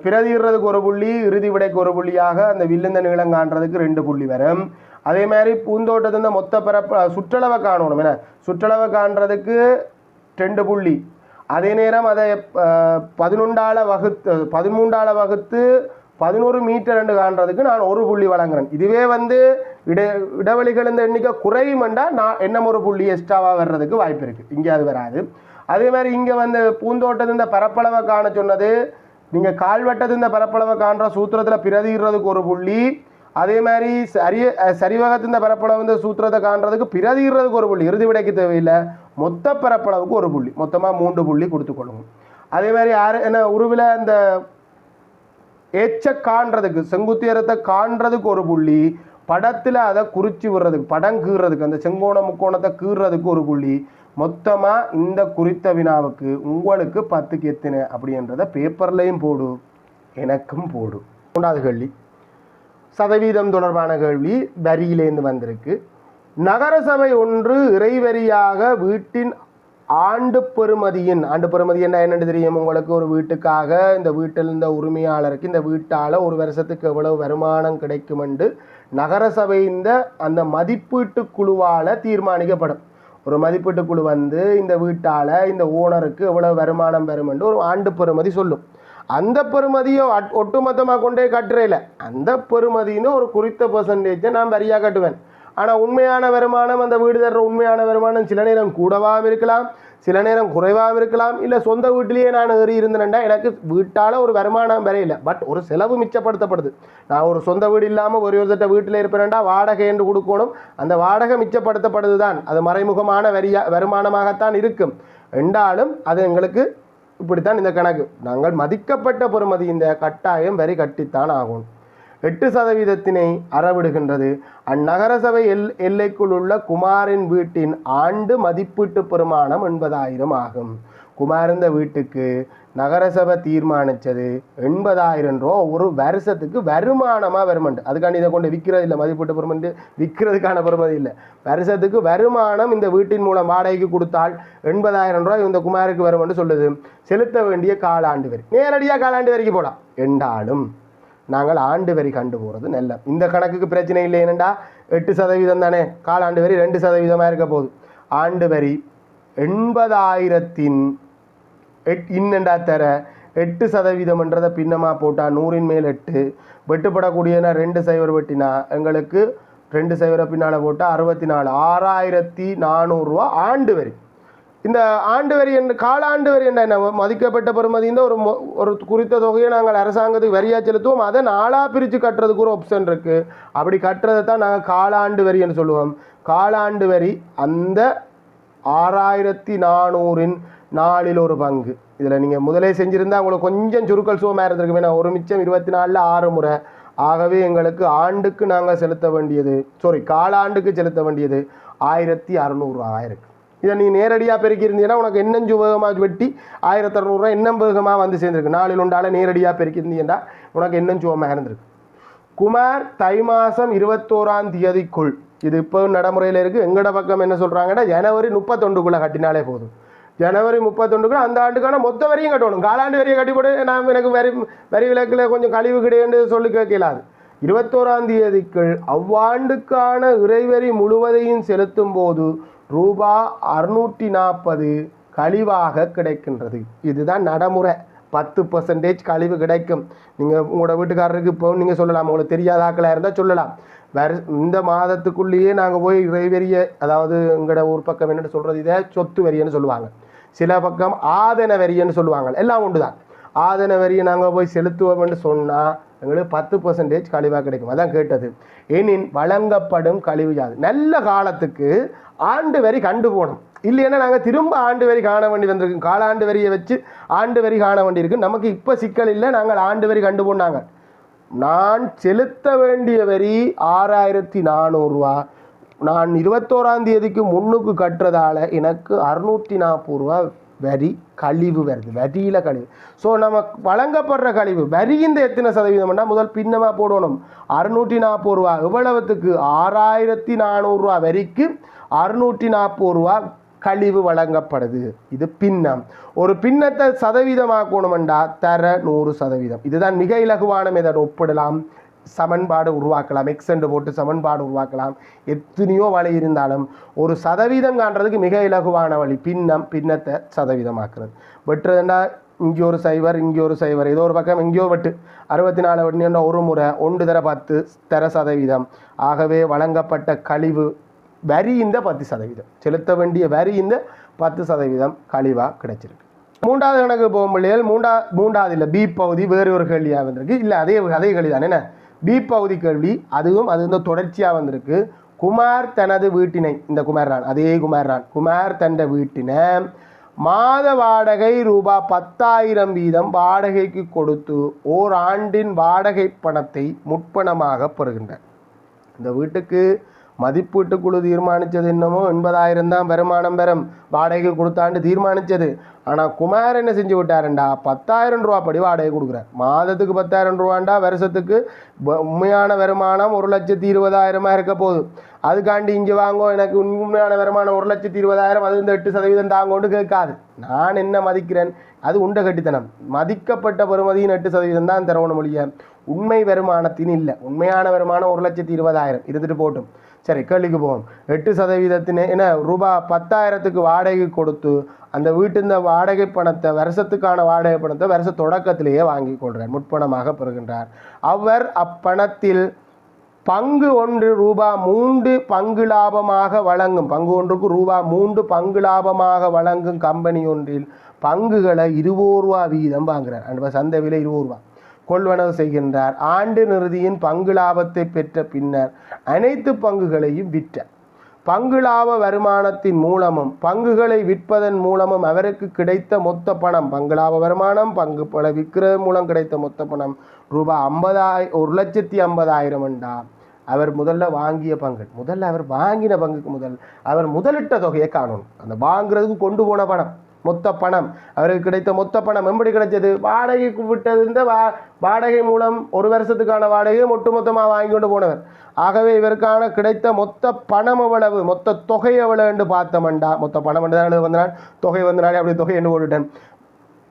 பிரதிடுறதுக்கு ஒரு புள்ளி, இறுதி விடைக்கு ஒரு புள்ளியாக அந்த வில்லுந்த நீளம் காண்றதுக்கு 2 புள்ளி வரும். அதே மாதிரி பூந்தோட்டத்தின் மொத்த பரப்பு சுற்றளவை காணணும். ஏன்னா சுற்றளவை காண்றதுக்கு 2 புள்ளி. அதே நேரம் அதை 13 வகுத்து 11 மீட்டர் காண்றதுக்கு நான் 1 புள்ளி வழங்குறேன். இதுவே வந்து இடைவெளிகள் இந்த எண்ணிக்கை குறையுமெண்டா நான் என்ன ஒரு புள்ளி எக்ஸ்ட்ராவாக வர்றதுக்கு வாய்ப்பு இருக்குது. இங்கே அது வராது. அதே மாதிரி இங்கே வந்து பூந்தோட்டத்தின் பரப்பளவை காண சொன்னது, நீங்கள் கால்வட்டத்தின் பரப்பளவை காண்ற சூத்திரத்தில் பிரதிடுறதுக்கு 1 புள்ளி. அதே மாதிரி சரிவகத்தின் பரப்பளவு சூத்திரத்தை காண்றதுக்கு பிரதிடுறதுக்கு 1 புள்ளி. இறுதி விடைக்கு தேவையில்லை, மொத்த பரப்பளவுக்கு 1 புள்ளி. மொத்தமாக 3 புள்ளி கொடுத்துக்கொள்ளுங்க. அதே மாதிரி என்ன உருவில் அந்த ஏச்ச காண்றதுக்கு செங்குத்துயரத்தை காண்றதுக்கு 1 புள்ளி, படத்தில் அதை குறித்து விடுறதுக்கு படம் கீறதுக்கு அந்த செங்கோண முக்கோணத்தை கீறதுக்கு 1 புள்ளி. மொத்தமாக இந்த குறித்த வினாவுக்கு உங்களுக்கு 10க்கு எத்தனை அப்படின்றத பேப்பர்லையும் போடு, எனக்கும் போடு. 3வது கேள்வி. சதவீதம் தொடர்பான கேள்வி வரியிலேருந்து வந்திருக்கு. நகரசபை ஒன்று இறைவரியாக வீட்டின் ஆண்டு பெறுமதி என்ன என்னென்னு தெரியும் உங்களுக்கு? ஒரு வீட்டுக்காக இந்த வீட்டில் இருந்த உரிமையாளருக்கு இந்த வீட்டால் ஒரு வருஷத்துக்கு எவ்வளவு வருமானம் கிடைக்கும் என்று நகரசபை அந்த மதிப்பீட்டு குழுவால் தீர்மானிக்கப்படும். ஒரு மதிப்பீட்டு குழு இந்த வீட்டால் இந்த ஓனருக்கு எவ்வளவு வருமானம் வரும் என்று ஒரு ஆண்டு பெறுமதி சொல்லும். அந்த பெறுமதியை ஒட்டுமொத்தமாக கொண்டே கட்டுறையில் அந்த பெறுமதின்னு ஒரு குறித்த பெர்சன்டேஜை நான் வரியாக கட்டுவேன். ஆனால் உண்மையான வருமானம், அந்த வீடு தர்ற உண்மையான வருமானம் சில நேரம் கூடவாகவும் இருக்கலாம், சில நேரம் குறைவாகவும் இருக்கலாம். இல்லை சொந்த வீட்டிலேயே நான் ஏறி இருந்தேன்டா எனக்கு வீட்டால் ஒரு வருமானம் வரையில்லை, பட் ஒரு செலவு மிச்சப்படுத்தப்படுது. நான் ஒரு சொந்த வீடு இல்லாமல் ஒரு ஒருத்தட்ட வீட்டில் இருப்பேன்டா வாடகை என்று கொடுக்கணும். அந்த வாடகை மிச்சப்படுத்தப்படுது தான், அது மறைமுகமான வருமானமாகத்தான் இருக்கும் என்றாலும் அது எங்களுக்கு இப்படித்தான் இந்த கணக்கு. நாங்கள் மதிக்கப்பட்ட பெறுமதி இந்த கட்டாயம் வரி கட்டித்தான் ஆகும். 8% அறவிடுகின்றது. அந்நகரசபை எல்லைக்குள் உள்ள குமாரின் வீட்டின் ஆண்டு மதிப்பீட்டு பெருமானம் 80,000 ஆகும். குமார்ந்த வீட்டுக்கு நகரசபை தீர்மானித்தது 80,000 ரூபா ஒரு வருஷத்துக்கு வருமானமாக வருமண்டு. அதுக்காண்டி இதை கொண்டு விற்கிறது இல்லை, மதிப்பீட்டு பெருமண்டு விற்கிறதுக்கான பெருமதி இல்லை. வருஷத்துக்கு வருமானம் இந்த வீட்டின் மூலம் வாடகைக்கு கொடுத்தால் 80,000 ரூபா இந்த குமாருக்கு வருமென்று சொல்லுது. செலுத்த வேண்டிய காலாண்டு வரி நேரடியாக காலாண்டு வரிக்கு போகலாம் என்றாலும் நாங்கள் ஆண்டு வரி கண்டு போகிறது நல்ல. இந்த கணக்குக்கு பிரச்சனை இல்லை, என்னென்னா 8% தானே, காலாண்டு வரி 2% இருக்க போகுது. ஆண்டு வரி 80,000 இன்னண்டா தர 8%என்றதை பின்னமாக போட்டால் 100 மேல் 8 வெட்டுப்படக்கூடியனா 2 சைவர் வெட்டினா எங்களுக்கு 2 சைவரை பின்னால் போட்டால் 64 6,400 ரூபா ஆண்டு வரி. இந்த ஆண்டு வரி என்ன காலாண்டு வரி என்ன மதிக்கப்பட்ட பெறுமதிந்த ஒரு குறித்த தொகையை நாங்கள் அரசாங்கத்துக்கு வரியாக செலுத்துவோம். அதை 4ஆக பிரித்து கட்டுறதுக்கு ஒரு ஆப்ஷன் இருக்குது. அப்படி கட்டுறதை தான் நாங்கள் காலாண்டு வரின்னு சொல்லுவோம். காலாண்டு வரி அந்த 6,400 4 ஒரு பங்கு. இதில் நீங்கள் முதலே செஞ்சுருந்தால் உங்களுக்கு கொஞ்சம் சுருக்கல் சுகமாக இருந்திருக்கு. வேணா ஒரு மிச்சம் 24 6 முறை. ஆகவே எங்களுக்கு ஆண்டுக்கு நாங்கள் செலுத்த வேண்டியது காலாண்டுக்கு செலுத்த வேண்டியது 1,600 ரூபா இருக்கு. இதை நீ நேரடியாக பெருக்கியிருந்தீங்கன்னா உனக்கு இன்னும் வேகமாக வெட்டி 1,600 ரூபா இன்னும் வேகமாக வந்து சேர்ந்துருக்கு. 4 உண்டால நேரடியாக பெருக்கியிருந்தீங்கன்னா உனக்கு இன்னும் சுகமாக இருந்திருக்கு. குமார் தை மாதம் 21ஆம் தேதிக்குள், இது இப்போ நடைமுறையில் இருக்குது. எங்களோட பக்கம் என்ன சொல்கிறாங்கன்னா ஜனவரி 31க்குள்ளே கட்டினாலே போதும். ஜனவரி 31க்குள்ள அந்த ஆண்டுக்கான மொத்த வரியும் கட்டணும். காலாண்டு வரியை கட்டிப்போடு நான் எனக்கு வரி விலக்கில் கொஞ்சம் கழிவு கிடையாது சொல்லி கேட்கலாது. 21ஆம் தேதிக்குள் அவ்வாண்டுக்கான இறைவரி முழுவதையும் செலுத்தும் போது ரூபா 640 கழிவாக கிடைக்கின்றது. இதுதான் நடைமுறை. 10% கழிவு கிடைக்கும். நீங்கள் உங்களோட வீட்டுக்காரருக்கு இப்போ நீங்கள் சொல்லலாம், உங்களுக்கு தெரியாத ஆக்களாக இருந்தால் சொல்லலாம். இந்த மாதத்துக்குள்ளேயே நாங்கள் போய் இறைவரியை, அதாவது எங்களோட ஒரு பக்கம் என்னென்னு சொல்கிறது, இதை சொத்து வரியன்னு சொல்லுவாங்க, சில பக்கம் ஆதன வரியன்னு சொல்லுவாங்க, எல்லாம் ஒன்று தான். ஆதன வரியை நாங்கள் போய் செலுத்துவோம்னு சொன்னால் எங்களுக்கு 10% கழிவாக கிடைக்கும். அதான் கேட்டது. எனின் வழங்கப்படும் கழிவு யாது? நல்ல காலத்துக்கு ஆண்டு வரி கண்டு போகணும். இல்லைன்னா நாங்கள் திரும்ப ஆண்டு வரி காண வேண்டி வந்திருக்கோம். காலாண்டு வரியை வச்சு ஆண்டு வரி காண வேண்டியிருக்கு. நமக்கு இப்போ சிக்கல் இல்லை, நாங்கள் ஆண்டு வரி கண்டு போனாங்க. நான் செலுத்த வேண்டிய வரி 6,400 ரூபா. நான் 21ஆம் தேதிக்கு முன்னுக்கு கட்டுறதால எனக்கு 640 ரூபா வரி கழிவு வருது, வரியில் கழிவு. ஸோ நமக்கு வழங்கப்படுற கழிவு வரியின் எத்தனை சதவீதம்னா முதல் பின்னமாக போடணும். 640 ரூபா எவ்வளவுத்துக்கு? 6,400 ரூபா வரிக்கு 640 ரூபா கழிவு வழங்கப்படுது. இது பின்னம். ஒரு பின்னத்தை சதவீதமாக்கணுமெண்டா தர 100%. இதுதான் மிக இலகுவான மெத்தட். ஒப்பிடலாம், சமன்பாடு உருவாக்கலாம், எக்ஸெண்டு போட்டு சமன்பாடு உருவாக்கலாம். எத்தனையோ வழி இருந்தாலும் ஒரு சதவீதம் காண்றதுக்கு மிக இலகுவான வழி பின்னத்தை சதவீதமாக்குறது. வெட்டுறதுண்டா இங்கே ஒரு சைவர், இங்கே ஒரு சைவர், ஏதோ ஒரு பக்கம் எங்கேயோ வெட்டு 64 வெட்டினா ஒரு முறை 1 தர 10 தர சதவீதம். ஆகவே வழங்கப்பட்ட கழிவு வரி இந்த 10%, செலுத்த வேண்டிய வரி இந்த 10% கழிவாக கிடைச்சிருக்கு. மூன்றாவது கணக்கு போகும் பிள்ளைகள் மூன்றாவது இல்லை, பி பகுதி வேறு ஒரு கேள்வியாக வந்திருக்கு. இல்லை அதே கேள்வி தானே என்ன, பி பகுதி கேள்வி. அதுவும் அது வந்து தொடர்ச்சியாக வந்திருக்கு. குமார் தனது வீட்டினை, இந்த குமார்ரான், அதே குமார்ரான், குமார் தந்த வீட்டினை மாத வாடகை ரூபா 10,000 வீதம் வாடகைக்கு கொடுத்து ஓராண்டின் வாடகை பணத்தை முற்பணமாக பெறுகின்றார். இந்த வீட்டுக்கு மதிப்பீட்டு குழு தீர்மானித்தது என்னமோ 80,000 தான் வருமானம் பெறும் வாடகை கொடுத்தாண்டு தீர்மானித்தது. ஆனால் குமார் என்ன செஞ்சு விட்டாருண்டா 10,000 ரூபா படி வாடகை கொடுக்குறார். மாதத்துக்கு 10,000 ரூபாண்டா, வருஷத்துக்கு உண்மையான வருமானம் 1,20,000 இருக்க போகுது. அதுக்காண்டி இங்கே வாங்கோ எனக்கு உண்மையான வருமானம் 1,20,000 அது இந்த 8% தாங்கோண்டு கேட்காது. நான் என்ன மதிக்கிறேன், அது உண்ட கட்டித்தனம். மதிக்கப்பட்ட பெறுமதியின் 8% தான் தரவணும் மொழிய, உண்மை வருமானத்தின் இல்லை. உண்மையான வருமானம் 1,20,000 இருந்துட்டு போட்டும். சரி, கேள்விக்கு போவோம். 8% என்ன ரூபாய் 10,000க்கு வாடகை கொடுத்து அந்த வீட்டின் வாடகை பணத்தை, வருஷத்துக்கான வாடகை பணத்தை வருஷ தொடக்கத்திலேயே வாங்கி கொள்கிறார், முற்பணமாக பெறுகின்றார். அவர் அப்பணத்தில் பங்கு ஒன்று ரூபாய் 3 பங்கு லாபமாக வழங்கும், பங்கு ஒன்றுக்கு ரூபாய் 3 பங்கு லாபமாக வழங்கும் கம்பெனி ஒன்றில் பங்குகளை 20 ரூபா வீதம் வாங்குகிறார். அந்த சந்தை விலை 20 ரூபா கொள்வனவு செய்கின்றார். ஆண்டு நிறுதியின் பங்கு லாபத்தை பெற்ற பின்னர் அனைத்து பங்குகளையும் விற்றார். பங்கு லாப வருமானத்தின் மூலமும் பங்குகளை விற்பதன் மூலமும் அவருக்கு கிடைத்த மொத்த பணம், பங்கு லாப வருமானம், பங்கு பல விற்கிறது மூலம் கிடைத்த மொத்த பணம் ரூபாய் 1,50,000 என்றா அவர் முதல்ல வாங்கிய பங்கு, முதல்ல அவர் வாங்கின பங்குக்கு அவர் முதலிட்ட தொகையை காணணும். அந்த வாங்குறதுக்கு கொண்டு போன பணம், மொத்த பணம், அவருக்கு கிடைத்த மொத்த பணம் எப்படி கிடைச்சது? வாடகைக்கு விட்டது. இந்த வாடகை மூலம் ஒரு வருஷத்துக்கான வாடகையை ஒட்டுமொத்தமாக வாங்கி கொண்டு போனவர். ஆகவே இவருக்கான கிடைத்த மொத்த பணம் எவ்வளவு, மொத்த தொகை எவ்வளவு என்று பார்த்தோம்டா, மொத்த பணம் தான் வந்தனால் தொகை வந்தனாலே அப்படி தொகை என்று போட்டுட்டேன்.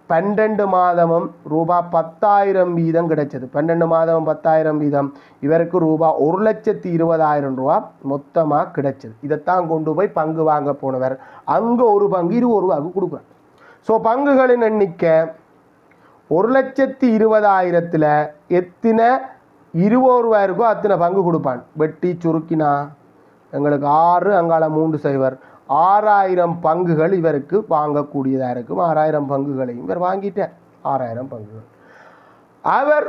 12 மாதமும் ரூபாய் 10,000 வீதம் கிடைச்சது. 12 மாதமும் 10,000 வீதம், இவருக்கு ரூபாய் 1,20,000 ரூபா மொத்தமாக கிடைச்சது. இதைத்தான் கொண்டு போய் பங்கு வாங்க போனவர் அங்கே ஒரு பங்கு 20 ரூபாய்க்கு கொடுக்குறார். ஸோ பங்குகளின் எண்ணிக்கை 1,20,000ல் எத்தனை 20 ரூபா இருக்கோ அத்தனை பங்கு கொடுப்பான். வெட்டி சுருக்கினா எங்களுக்கு 6, அங்கால 3 0, 6,000 பங்குகள் இவருக்கு வாங்கக்கூடியதாக இருக்கும். 6,000 பங்குகளையும் இவர் வாங்கிட்டார். 6,000 பங்குகள். அவர்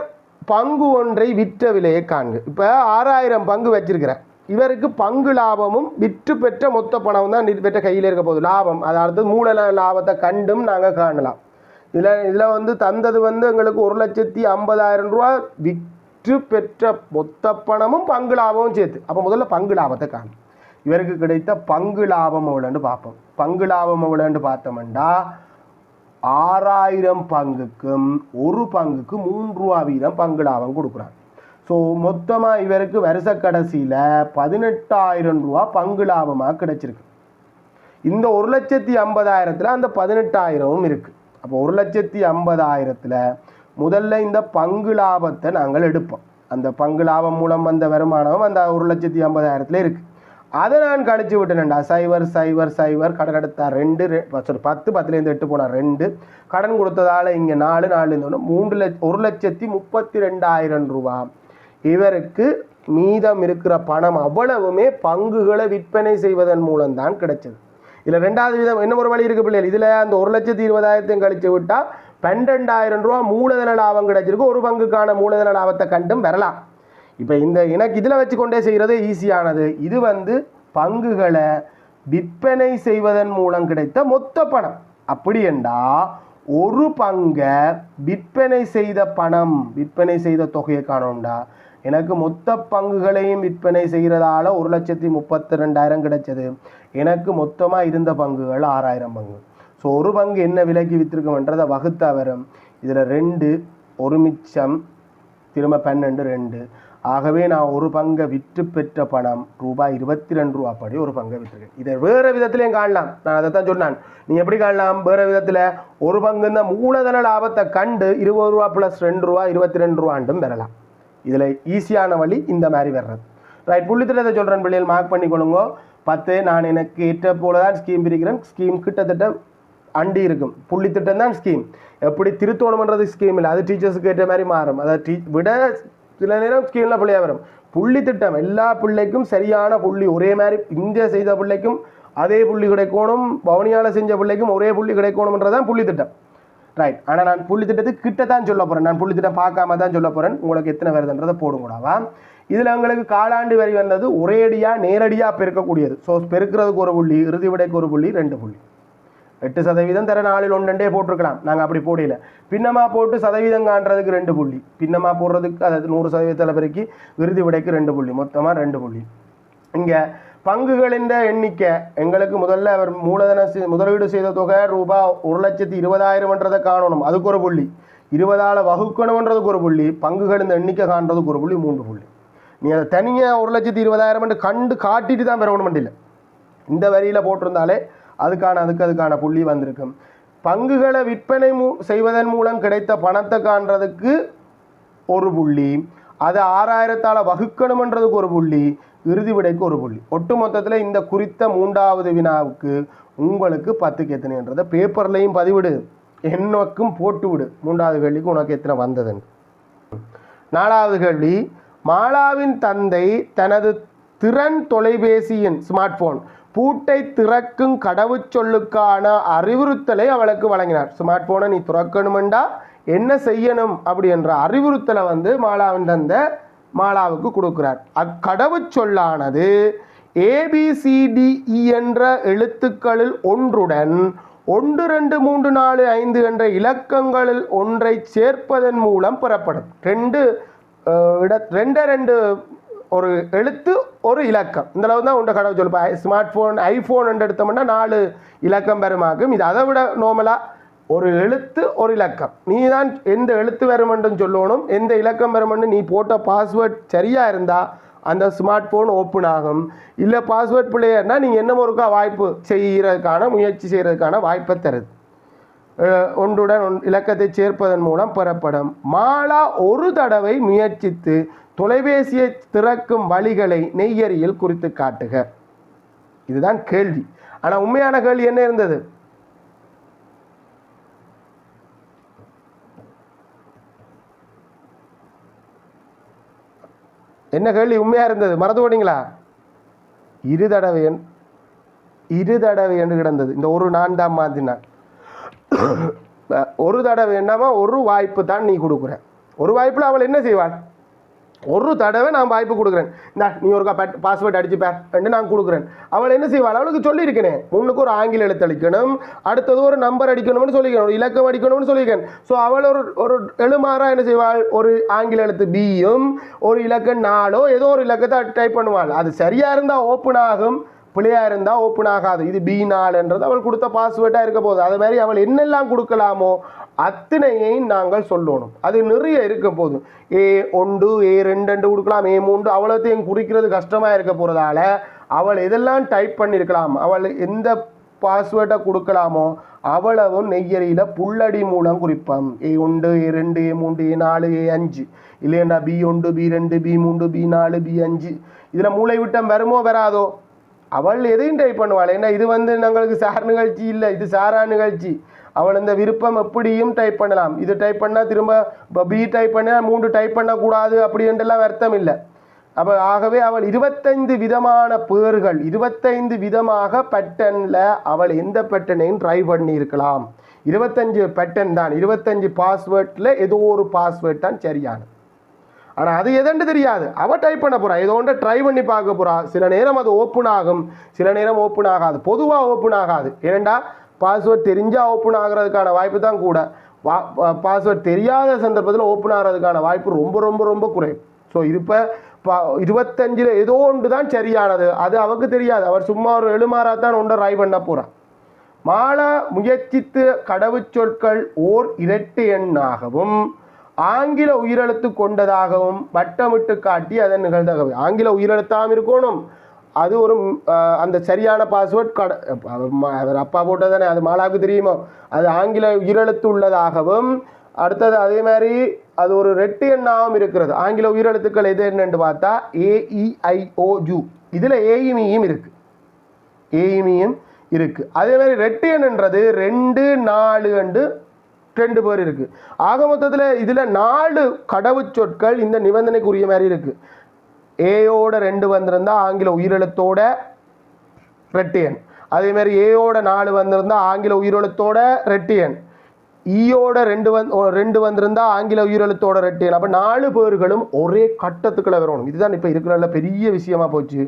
பங்கு ஒன்றை விற்ற விலையை காண்க. இப்போ 6,000 பங்கு வச்சிருக்கிறேன். இவருக்கு பங்கு லாபமும் விற்று பெற்ற மொத்த பணம் தான் பெற்ற கையில் இருக்க போகுது. லாபம், அதாவது மூல லாபத்தை கண்டும் நாங்கள் காணலாம். இதில் தந்தது எங்களுக்கு 1,50,000 ரூபா விற்று பெற்ற மொத்த பணமும் பங்கு லாபமும் சேர்த்து. அப்போ முதல்ல பங்கு லாபத்தை காணும். இவருக்கு கிடைத்த பங்கு லாபம் எவ்வளோன்னு பார்ப்போம். பங்கு லாபம் எவ்வளோன்னு பார்த்தோம்னா 6,000 பங்குக்கும் ஒரு பங்குக்கு 3 ரூபா வீதம் பங்கு லாபம் கொடுக்குறாங்க. ஸோ மொத்தமாக இவருக்கு வருஷ கடைசியில் 18,000 ரூபா பங்கு லாபமாக கிடைச்சிருக்கு. இந்த 1,50,000ல் அந்த 18,000ம் இருக்குது. அப்போ 1,50,000ல் முதல்ல இந்த பங்கு லாபத்தை நாங்கள் எடுப்போம். அந்த பங்கு லாபம் மூலம் வந்த வருமானம் அந்த 1,50,000ல் இருக்குது. அதை நான் கழிச்சு விட்டேன்டா. 0 0 0 கடன் எடுத்தார் 2, 10 10லேருந்து 8 போனார் 2, கடன் கொடுத்ததால் இங்கே 4 4 1,32,000 ரூபா இவருக்கு மீதம் இருக்கிற பணம் அவ்வளவுமே பங்குகளை விற்பனை செய்வதன் மூலம்தான் கிடைச்சது. இதில் 2வது விதம் என்ன ஒரு வழி இருக்குது பிள்ளைகள். இதில் அந்த 1,20,000 கழிச்சு விட்டால் 12,000 ரூபா மூலதன லாபம் கிடைச்சிருக்கு. ஒரு பங்குக்கான மூலதன லாபத்தை கண்டும் வரலாம். இப்போ எனக்கு இதில் வச்சு கொண்டே செய்கிறது ஈஸியானது. இது பங்குகளை விற்பனை செய்வதன் மூலம் கிடைத்த மொத்த பணம். அப்படி என்றால் ஒரு பங்கை விற்பனை செய்த பணம், விற்பனை செய்த தொகையை காணோம்டா. எனக்கு மொத்த பங்குகளையும் விற்பனை செய்கிறதால 1,32,000 கிடைச்சது. எனக்கு மொத்தமாக இருந்த பங்குகள் 6,000 பங்கு. ஸோ ஒரு பங்கு என்ன விலைக்கு விற்றுருக்கோம்ன்றதை வகுத்தா வரும். இதில் 2 ஒரு மிச்சம் திரும்ப 12 2. ஆகவே நான் ஒரு பங்கை விற்று பெற்ற பணம் ரூபாய் 22 ரூபா படி ஒரு பங்கை விற்றுருக்கேன். இதை வேறு விதத்துலையும் காணலாம். நான் அதை தான் சொன்னான். நீ எப்படி காணலாம்? வேறு விதத்தில் ஒரு பங்கு இந்த மூலதன லாபத்தை கண்டு 20 ரூபா + 2 ரூபா 22 ரூபாண்டும் பெறலாம். இதில் ஈஸியான வழி இந்த மாதிரி வர்றது. ரைட், புள்ளித்திட்டத்தை சொல்கிறேன் பிள்ளைகள், மார்க் பண்ணிக்கொள்ளுங்க. 10 நான் எனக்கு ஏற்ற போல தான் ஸ்கீம் பிரிக்கிறேன். ஸ்கீம் கிட்டத்தட்ட அண்டி இருக்கும். புள்ளித்திட்டம் தான் ஸ்கீம். எப்படி திருத்தோணுமன்றது ஸ்கீம் இல்லை, அது டீச்சர்ஸுக்கு ஏற்ற மாதிரி மாறும். அதை விட சில நேரம் ஸ்கீமில் பிள்ளையாக வரும். புள்ளித்திட்டம் எல்லா பிள்ளைக்கும் சரியான புள்ளி ஒரே மாதிரி. இங்கே செய்த பிள்ளைக்கும் அதே புள்ளி கிடைக்கணும், பவனியால் செஞ்ச பிள்ளைக்கும் ஒரே புள்ளி கிடைக்கணுன்றதான் புள்ளித்திட்டம். ரைட், ஆனால் நான் புள்ளித்திட்டத்துக்கு கிட்ட தான் சொல்ல போகிறேன். நான் புள்ளித்திட்டம் பார்க்காம தான் சொல்ல போகிறேன். உங்களுக்கு எத்தனை வருதுன்றதை போடுங்கூடாவா. இதில் உங்களுக்கு காலாண்டு வரி வந்தது ஒரேடியாக நேரடியாக பெருக்கக்கூடியது. ஸோ பெருக்கிறதுக்கு ஒரு புள்ளி, இறுதி விடைக்கு ஒரு புள்ளி, 2 புள்ளி. 8% தர 4ல் 1 போட்டிருக்கலாம். நாங்கள் அப்படி போடல. பின்னமாக போட்டு சதவீதம் காண்றதுக்கு 2 புள்ளி, பின்னமாக போடுறதுக்கு அதாவது 100% பெருக்கி இறுதி விடைக்கு 2 புள்ளி, மொத்தமாக 2 புள்ளி. இங்கே பங்குகளின் எண்ணிக்கை எங்களுக்கு முதல்ல அவர் முதலீடு செய்த தொகை ரூபாய் 1,20,000 காணணும், அதுக்கு ஒரு புள்ளி. 20ஆல் வகுக்கணுன்றதுக்கு ஒரு புள்ளி. பங்குகளின் எண்ணிக்கை காண்றதுக்கு ஒரு புள்ளி, 3 புள்ளி. நீ அதை தனியாக 1,20,000 கண்டு காட்டிட்டு தான் பெறணும் இல்லை, இந்த வரியில் போட்டிருந்தாலே அதுக்கான புள்ளி வந்திருக்கும். பங்குகளை விற்பனை செய்வதன் மூலம் கிடைத்த பணத்தை காண்றதுக்கு ஒரு புள்ளி, அது 6,000ஆல் வகுக்கணுன்றதுக்கு ஒரு புள்ளி, இறுதி விடைக்கு ஒரு புள்ளி. ஒட்டு மொத்தத்தில் இந்த குறித்த 3வது வினாவுக்கு உங்களுக்கு 10க்கு எத்தனைன்றதை பேப்பர்லையும் பதிவிடு, என்னக்கும் போட்டு விடு. 3வது கேள்விக்கு உனக்கு எத்தனை வந்ததுன்னு. 4வது கேள்வி, மாலாவின் தந்தை தனது திறன் தொலைபேசியின் ஸ்மார்ட் போன் பூட்டை திறக்கும் கடவுச்சொல்லுக்கான அறிவுறுத்தலை அவளுக்கு வழங்கினார். ஸ்மார்ட் போனை நீ திறக்கணுமெண்டா என்ன செய்யணும் அப்படி என்ற அறிவுறுத்தலை மாலாவின் தந்தை மாலாவுக்கு கொடுக்கிறார். அக்கடவுச்சொல்லானது ABCDE என்ற எழுத்துக்களில் ஒன்றுடன் 1 2 3 4 5 என்ற இலக்கங்களில் ஒன்றை சேர்ப்பதன் மூலம் பெறப்படும். ரெண்டு ஒரு எழுத்து ஒரு இலக்கம், இந்த அளவு தான் உண்ட கடவுச்சொல். இப்போ ஸ்மார்ட் ஃபோன் ஐஃபோன் என்று எடுத்தோம்னா 4 இலக்கம் பெருமாக்கும். இது அதை விட நார்மலாக ஒரு எழுத்து ஒரு இலக்கம். நீ தான் எந்த எழுத்து வருமென்றும் சொல்லணும், எந்த இலக்கம் வருமென்று நீ போட்ட பாஸ்வேர்ட் சரியாக இருந்தால் அந்த ஸ்மார்ட் ஃபோன் ஓப்பன் ஆகும். இல்லை பாஸ்வேர்ட் பிள்ளையர்னா நீங்கள் என்ன ஒருக்கா வாய்ப்பு முயற்சி செய்கிறதுக்கான வாய்ப்பை தருது. ஒன்றுடன் இலக்கத்தை சேர்ப்பதன் மூலம் பெறப்படும். மாலா ஒரு தடவை முயற்சித்து தொலைபேசியை திறக்கும் வழிகளை நெய்யறியில் குறித்து காட்டுக. இதுதான் கேள்வி. ஆனால் உண்மையான கேள்வி என்ன இருந்தது? என்ன கேள்வி உண்மையாக இருந்தது? மறந்து போனீங்களா? இரு தடவை என்று கிடந்தது. இந்த ஒரு நான் தான் மாற்றினான். ஒரு தடவை என்னமா ஒரு வாய்ப்பு தான் நீ கொடுக்குற. ஒரு வாய்ப்பில் அவள் என்ன செய்வாள்? ஒரு தடவை நான் வாய்ப்பு கொடுக்குறேன், இந்த நீ ஒரு பாஸ்வேர்ட் அடிச்சுப்பேன் என்று நான் கொடுக்குறேன். அவள் என்ன செய்வாள்? அவளுக்கு சொல்லியிருக்கேன், முன்னுக்கு ஒரு ஆங்கில எழுத்து அடிக்கணும், அடுத்தது ஒரு நம்பர் அடிக்கணும்னு சொல்லிக்கணும், ஒரு இலக்கம் அடிக்கணும்னு சொல்லியிருக்கேன். ஸோ அவள் ஒரு எழுமாறாக என்ன செய்வாள்? ஒரு ஆங்கில எழுத்து பியும் ஒரு இலக்கம் 4 ஏதோ ஒரு இலக்கத்தை டைப் பண்ணுவாள். அது சரியாக இருந்தால் ஓப்பன் ஆகும், பிள்ளையாக இருந்தால் ஓப்பன் ஆகாது. இது B4என்றது அவள் கொடுத்த பாஸ்வேர்டாக இருக்க போகுது. அது மாதிரி அவள் என்னெல்லாம் கொடுக்கலாமோ அத்தனையையும் நாங்கள் சொல்லணும். அது நிறைய இருக்க போதும். A1 A2 கொடுக்கலாம், A3 அவ்வளோத்தையும் குறிக்கிறது கஷ்டமாக இருக்க போகிறதால அவள் எதெல்லாம் டைப் பண்ணியிருக்கலாம், அவள் எந்த பாஸ்வேர்டை கொடுக்கலாமோ அவ்வளவும் நெய்யறியில் புள்ளடி மூலம் குறிப்பான். A1 A2 A3 A4 A5 இல்லையா B1 B2 B3 B4 B5 இதில் மூளை விட்டம் வருமோ வராதோ அவள் எதையும் டைப் பண்ணுவாள். ஏன்னா இது நாங்களுக்கு சார் நிகழ்ச்சி இல்லை, இது சாரா நிகழ்ச்சி. அவள் இந்த விருப்பம் எப்படியும் டைப் பண்ணலாம். இது டைப் பண்ணால் திரும்ப B டைப் பண்ணால் 3 டைப் பண்ணக்கூடாது அப்படின்றலாம் அர்த்தம் இல்லை. அப்போ ஆகவே அவள் 25 விதமான பேர்கள் 25 விதமாக பேட்டர்னில் அவள் எந்த பேட்டர்னையும் ட்ரை பண்ணி இருக்கலாம். 25 பேட்டர்ன் தான், 25 பாஸ்வேர்டில் ஏதோ ஒரு பாஸ்வேர்ட் தான் சரியான. ஆனால் அது எதென்று தெரியாது, அவள் டைப் பண்ண போகிறா, ஏதோ ஒன்று ட்ரை பண்ணி பார்க்க போகிறா. சில நேரம் அது ஓப்பன் ஆகும், சில நேரம் ஓப்பன் ஆகாது. பொதுவாக ஓப்பன் ஆகாது. ஏனெண்டா பாஸ்வேர்ட் தெரிஞ்சால் ஓப்பன் ஆகிறதுக்கான வாய்ப்பு தான் கூட. பாஸ்வேர்ட் தெரியாத சந்தர்ப்பத்தில் ஓப்பன் ஆகிறதுக்கான வாய்ப்பு ரொம்ப ரொம்ப ரொம்ப குறையும். ஸோ இப்போ 25 ஏதோ ஒன்று தான் சரியானது, அது அவருக்கு தெரியாது. அவர் சும்மா ஒரு எழுமாறாக தான் ஒன்றை ட்ரை பண்ண போகிறார். மாலா முயற்சித்து கடவுச்சொற்கள் ஓர் இரட்டை எண்ணாகவும் ஆங்கில உயிரெழுத்து கொண்டதாகவும் வட்டமிட்டு காட்டி அதன் நிகழ்தகவு. ஆங்கில உயிரெழுத்தாகவும் இருக்கணும், அது ஒரு அந்த சரியான பாஸ்வேர்ட் அவர் அப்பா போட்டது தானே, அது மாலாவுக்கு தெரியுமோ, அது ஆங்கில உயிரெழுத்து உள்ளதாகவும், அடுத்தது அதே மாதிரி அது ஒரு ரெட்டு எண்ணாகவும் இருக்கிறது. ஆங்கில உயிரெழுத்துக்கள் எது என்னன்னு பார்த்தா AEIOU, இதில் ஏஇமியும் இருக்குது, ஏஇமியும் இருக்குது. அதே மாதிரி ரெட்டு எண்ணுன்றது 2 4 2 பேர் இருக்குது. ஆக மொத்தத்தில் இதில் 4 கடவுச்சொற்கள் இந்த நிபந்தனைக்குரிய மாதிரி இருக்குது. ஏயோட 2 வந்திருந்தால் ஆங்கில உயிரெழுத்தோட ரெட்டு எண். அதேமாதிரி ஏயோட 4 வந்திருந்தால் ஆங்கில உயிரெழுத்தோட ரெட்டு எண். ஈயோட 2 வந்திருந்தால் ஆங்கில உயிரெழுத்தோட ரெட்டு எண். அப்போ 4 பேர்களும் ஒரே கட்டத்துக்குள்ளே வரணும். இதுதான் இப்போ இருக்கிற பெரிய விஷயமா போச்சு.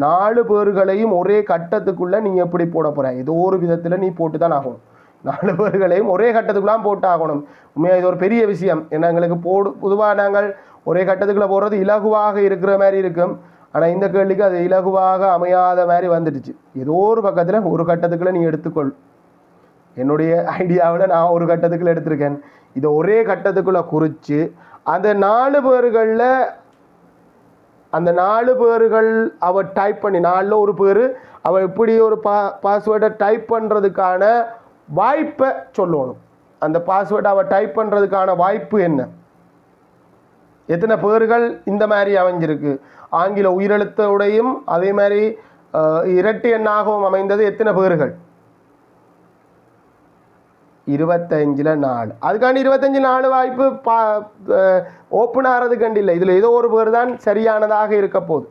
4 பேர்களையும் ஒரே கட்டத்துக்குள்ளே நீங்கள் எப்படி போட போகிற, ஏதோ ஒரு விதத்தில் நீ போட்டு தான் ஆகணும். 4 பேர்களையும் ஒரே கட்டத்துக்குலாம் போட்டு ஆகணும். உண்மையாக இது ஒரு பெரிய விஷயம். ஏன்னா எங்களுக்கு பொதுவாக நாங்கள் ஒரே கட்டத்துக்குள்ளே போடுறது இலகுவாக இருக்கிற மாதிரி இருக்கும். ஆனால் இந்த கேள்விக்கு அது இலகுவாக அமையாத மாதிரி வந்துடுச்சு. ஏதோ ஒரு பக்கத்தில் ஒரு கட்டத்துக்குள்ளே நீ எடுத்துக்கொள். என்னுடைய ஐடியாவில் நான் ஒரு கட்டத்துக்குள்ளே எடுத்திருக்கேன். இதை ஒரே கட்டத்துக்குள்ளே குறித்து அந்த 4 பேர்களில் அந்த 4 பேர்கள் அவள் டைப் பண்ணி 4ல் ஒரு பேர் அவள் இப்படி ஒரு பாஸ்வேர்டை டைப் பண்ணுறதுக்கான வாய்ப்பை சொல்லணும். அந்த பாஸ்வேர்டை அவள் டைப் பண்ணுறதுக்கான வாய்ப்பு என்ன, எத்தனை பேர்கள் இந்த மாதிரி அமைஞ்சிருக்கு, ஆங்கில உயிரெழுத்தோடையும் அதே மாதிரி இரட்டை எண்ணாகவும் அமைந்தது எத்தனை பேர்கள், 25ல் 4. அதுக்காண்டி 25 4 வாய்ப்பு ஓப்பன் ஆகிறது கண்டு இல்லை. இதில் ஏதோ ஒரு பேர் தான் சரியானதாக இருக்க போகுது.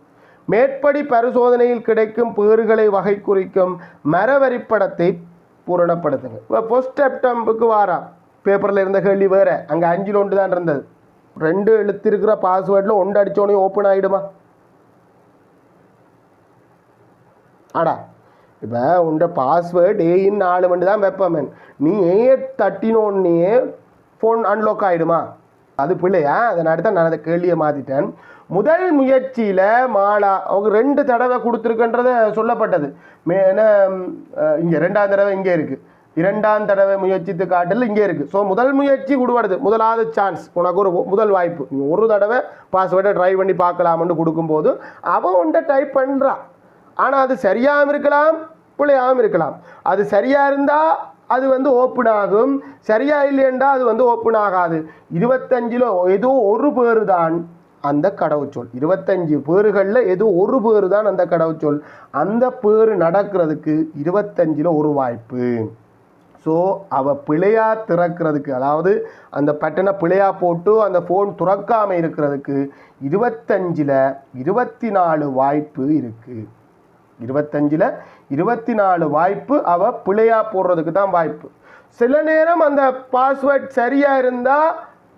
மேற்படி பரிசோதனையில் கிடைக்கும் பேர்களை வகை குறிக்கும் மரவரிப்படத்தை பூரணப்படுத்துங்க. இப்போ ஃபர்ஸ்ட் அட்டெம்ப்டுக்கு வாரா பேப்பரில் இருந்த கேள்வி வேறு, அங்கே 5ல் 1 தான் இருந்தது. 2 எழுத்து இருக்கிற பாஸ்வேர்டில் 1 அடித்தோடனே ஓப்பன் ஆகிடுமா? ஆடா இப்போ உண்ட பாஸ்வேர்டு ஏயின் 4 மணி தான் வைப்பமேன், நீ ஏ தட்டினோடனே ஃபோன் அன்லாக் ஆகிடுமா? அது பிள்ளையா? அதனால தான் நான் அந்த கேள்வியை மாற்றிட்டேன். முதல் முயற்சியில் மாலா அவங்க 2 தடவை கொடுத்துருக்குன்றத சொல்லப்பட்டது. ஏன்னா இங்கே 2ஆம் தடவை இங்கே இருக்குது, 2ஆம் தடவை முயற்சித்து காட்டல இங்கே இருக்குது. ஸோ முதல் முயற்சி கொடுப்படுது, முதலாவது சான்ஸ், உனக்கு ஒரு முதல் வாய்ப்பு. நீ ஒரு தடவை பாஸ்வேர்டை ட்ரை பண்ணி பார்க்கலாம்னு கொடுக்கும்போது அவன் ஒன்றை டைப் பண்ணுறான். ஆனால் அது சரியாகவும் இருக்கலாம், பிள்ளையாகவும் இருக்கலாம். அது சரியாக இருந்தால் அது ஓப்பன் ஆகும், சரியா இல்லையென்றா அது ஓப்பன் ஆகாது. 25ல் ஏதோ ஒரு பேர் தான் அந்த கடவுச்சொல். 25 பேர்களில் ஏதோ ஒரு பேர் தான் அந்த கடவுச்சொல். அந்த பேர் நடக்கிறதுக்கு 25ல் ஒரு வாய்ப்பு. ஸோ அவள் பிழையாக திறக்கிறதுக்கு, அதாவது அந்த பட்டனை பிழையாக போட்டு அந்த ஃபோன் துறக்காமல் இருக்கிறதுக்கு 25ல் 24 வாய்ப்பு இருக்குது. 25ல் 24 வாய்ப்பு அவள் பிழையாக போடுறதுக்கு தான் வாய்ப்பு. சில நேரம் அந்த பாஸ்வேர்ட் சரியாக இருந்தால்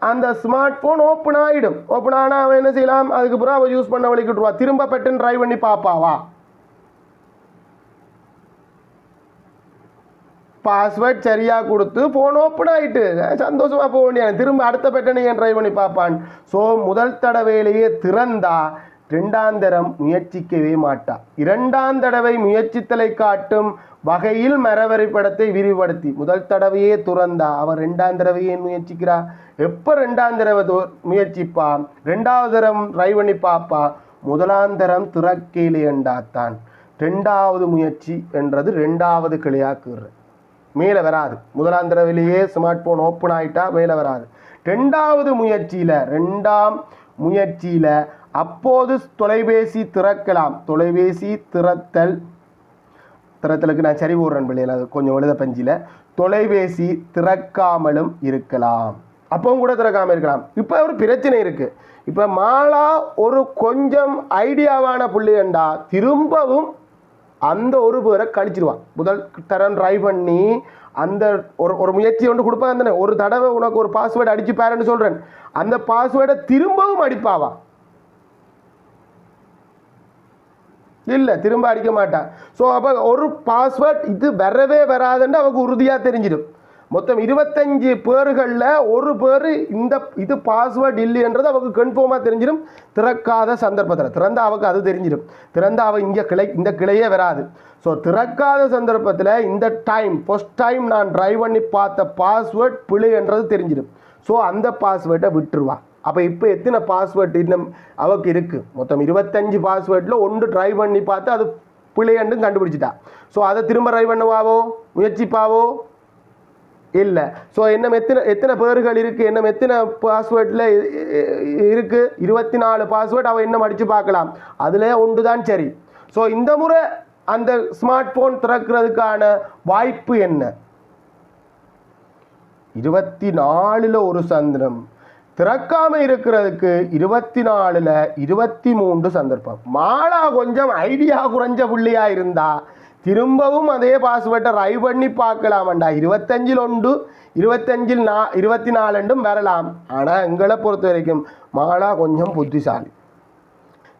அந்த ஸ்மார்ட் ஃபோன் ஓப்பன் ஆகிடும். ஓப்பன் ஆனால் அவன் என்ன செய்யலாம், அதுக்கப்புறம் அவள் யூஸ் பண்ண வலிக்கிட்டுருவா, திரும்ப பட்டன் ட்ரை பண்ணி பார்ப்பாவா? பாஸ்வேர்ட் சரியாக கொடுத்து ஃபோன் ஓப்பன் ஆகிட்டு சந்தோஷமாக போக வேண்டிய, திரும்ப அடுத்த பட்டனை ஏன் ட்ரை பண்ணி பார்ப்பான்? ஸோ முதல் தடவையிலேயே திறந்தா 2ஆம் தரம் முயற்சிக்கவே மாட்டா. 2ஆம் தடவை முயற்சித்தலை காட்டும் வகையில் மரவரைபடத்தை விரிவுபடுத்தி முதல் தடவையே துறந்தா அவன் 2ஆம் தடவையே முயற்சிக்கிறா. எப்போ 2ஆம் தடவை முயற்சிப்பா, 2ஆவது தரம் ட்ரை பண்ணி பார்ப்பா, முதலாம் தரம் திறக்கையிலேண்டாத்தான் 2ஆவது முயற்சி என்றது 2ஆவது கிளையாக்குற மேலே வராது. முதலாம் தடவையிலேயே ஸ்மார்ட் ஃபோன் ஓப்பன் ஆகிட்டா மேலே வராது. 2ஆவது2ஆம் முயற்சியில் அப்போது தொலைபேசி திறக்கலாம். தொலைபேசி திறத்தலுக்கு நான் சரி போடுறேன் பிள்ளைகள், அது கொஞ்சம் எழுத பஞ்சில். தொலைபேசி திறக்காமலும் இருக்கலாம், அப்பவும் கூட திறக்காமல் இருக்கலாம். இப்போ ஒரு பிரச்சனை இருக்குது. இப்போ மாலா ஒரு கொஞ்சம் ஐடியாவான பிள்ளைண்டா திரும்பவும் அந்த ஒரு பேரை கழிச்சிடுவான். முதல் தரம் ட்ரை பண்ணி அந்த ஒரு முயற்சி ஒன்று கொடுப்பாங்க தானே, ஒரு தடவை உனக்கு ஒரு பாஸ்வேர்டு அடிச்சு பாருன்னு சொல்கிறேன், அந்த பாஸ்வேர்டை திரும்பவும் அடிப்பாவா? இல்லை, திரும்ப அடிக்க மாட்டான். ஸோ அப்போ ஒரு பாஸ்வேர்ட் இது வரவே வராதுன்னு அவருக்கு உறுதியாக தெரிஞ்சிடும். மொத்தம் 25 பேர்களில் ஒரு பேர் இது பாஸ்வேர்டு இல்லைன்றது அவருக்கு கன்ஃபார்மாக தெரிஞ்சிடும். திறக்காத சந்தர்ப்பத்தில் திறந்த அவருக்கு அது தெரிஞ்சிடும். திறந்த அவள் இந்த கிளையே வராது. ஸோ திறக்காத சந்தர்ப்பத்தில் இந்த ஃபர்ஸ்ட் டைம் நான் ட்ரை பண்ணி பார்த்த பாஸ்வேர்ட் பிழை என்றது தெரிஞ்சிடும். ஸோ அந்த பாஸ்வேர்டை விட்டுருவா. அப்போ இப்போ எத்தனை பாஸ்வேர்ட் இன்னும் அவருக்கு இருக்குது? மொத்தம் 25 பாஸ்வேர்டில் ஒன்று ட்ரை பண்ணி பார்த்து அது பிழையன்னு கண்டுபிடிச்சிட்டா. ஸோ அதை திரும்ப ட்ரை பண்ணுவாவோ, முயற்சிப்பாவோ? இல்லை. ஸோ இன்னும் எத்தனை பேர்கள் இருக்குது, இன்னும் எத்தனை பாஸ்வேர்டில் இருக்குது? 24 பாஸ்வேர்ட் அவள் இன்னும் அடித்து பார்க்கலாம், அதில் ஒன்று தான் சரி. ஸோ இந்த முறை அந்த ஸ்மார்ட் ஃபோன் திறக்கிறதுக்கான வாய்ப்பு என்ன? 24ல் ஒரு சந்திரம் திறக்காமல் இருக்கிறதுக்கு 24ல் 23 சந்தர்ப்பம். மாலா கொஞ்சம் ஐடியா குறைஞ்ச புள்ளியாக இருந்தா திரும்பவும் அதே பாஸ்வேர்டை ட்ரை பண்ணி பார்க்கலாமண்டா. 25ல் 1, 25ல் 24 வரலாம். ஆனால் எங்களை பொறுத்த வரைக்கும் மாலா கொஞ்சம் புத்திசாலி.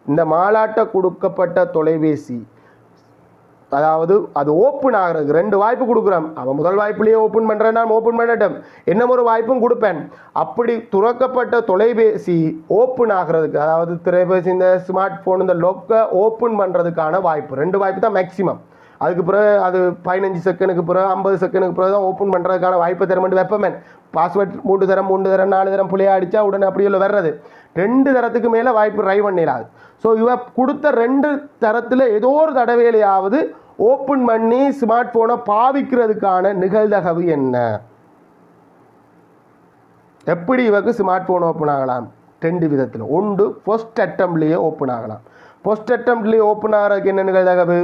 இந்த மாலாட்ட கொடுக்கப்பட்ட தொலைபேசி அதாவது அது ஓப்பன் ஆகிறதுக்கு 2 வாய்ப்பு கொடுக்குறோம். அவன் முதல் வாய்ப்புலேயே ஓப்பன் பண்ணுறேன், நான் ஓப்பன் பண்ணட்டும், என்ன ஒரு வாய்ப்பும் கொடுப்பேன். அப்படி துறக்கப்பட்ட தொலைபேசி ஓப்பன் ஆகிறதுக்கு, அதாவது தொலைபேசி இந்த ஸ்மார்ட் ஃபோன் இந்த லொக்கை ஓப்பன் பண்ணுறதுக்கான வாய்ப்பு 2 வாய்ப்பு தான் மேக்ஸிமம். அதுக்கு பிறகு அது 15 செகண்டுக்கு பிறகு 50 செகண்டுக்கு பிறகு தான் ஓப்பன் பண்ணுறதுக்கான வாய்ப்பை தரமெண்டு வைப்பமேன். பாஸ்வேர்ட் 3 தரம் 4 தரம் பிள்ளையா அடித்தா உடனே அப்படியே வர்றது 2 தரத்துக்கு மேலே வாய்ப்பு ட்ரை பண்ணிடாது. ஸோ இவ கொடுத்த 2 தரத்தில் ஏதோ ஒரு தடவையிலையாவது ஓப்பன் பண்ணி ஸ்மார்ட் ஃபோனை பாவிக்கிறதுக்கான நிகழ்தகவு என்ன? எப்படி இவருக்கு ஸ்மார்ட் ஃபோன் ஓப்பன் ஆகலாம்? 2 விதத்தில். ஒன்று ஃபர்ஸ்ட் அட்டம்ப்ட்லேயே ஓப்பன் ஆகலாம். ஃபர்ஸ்ட் அட்டம்ப்ட்லேயே ஓப்பன் ஆகிறதுக்கு என்ன நிகழ்தகவு?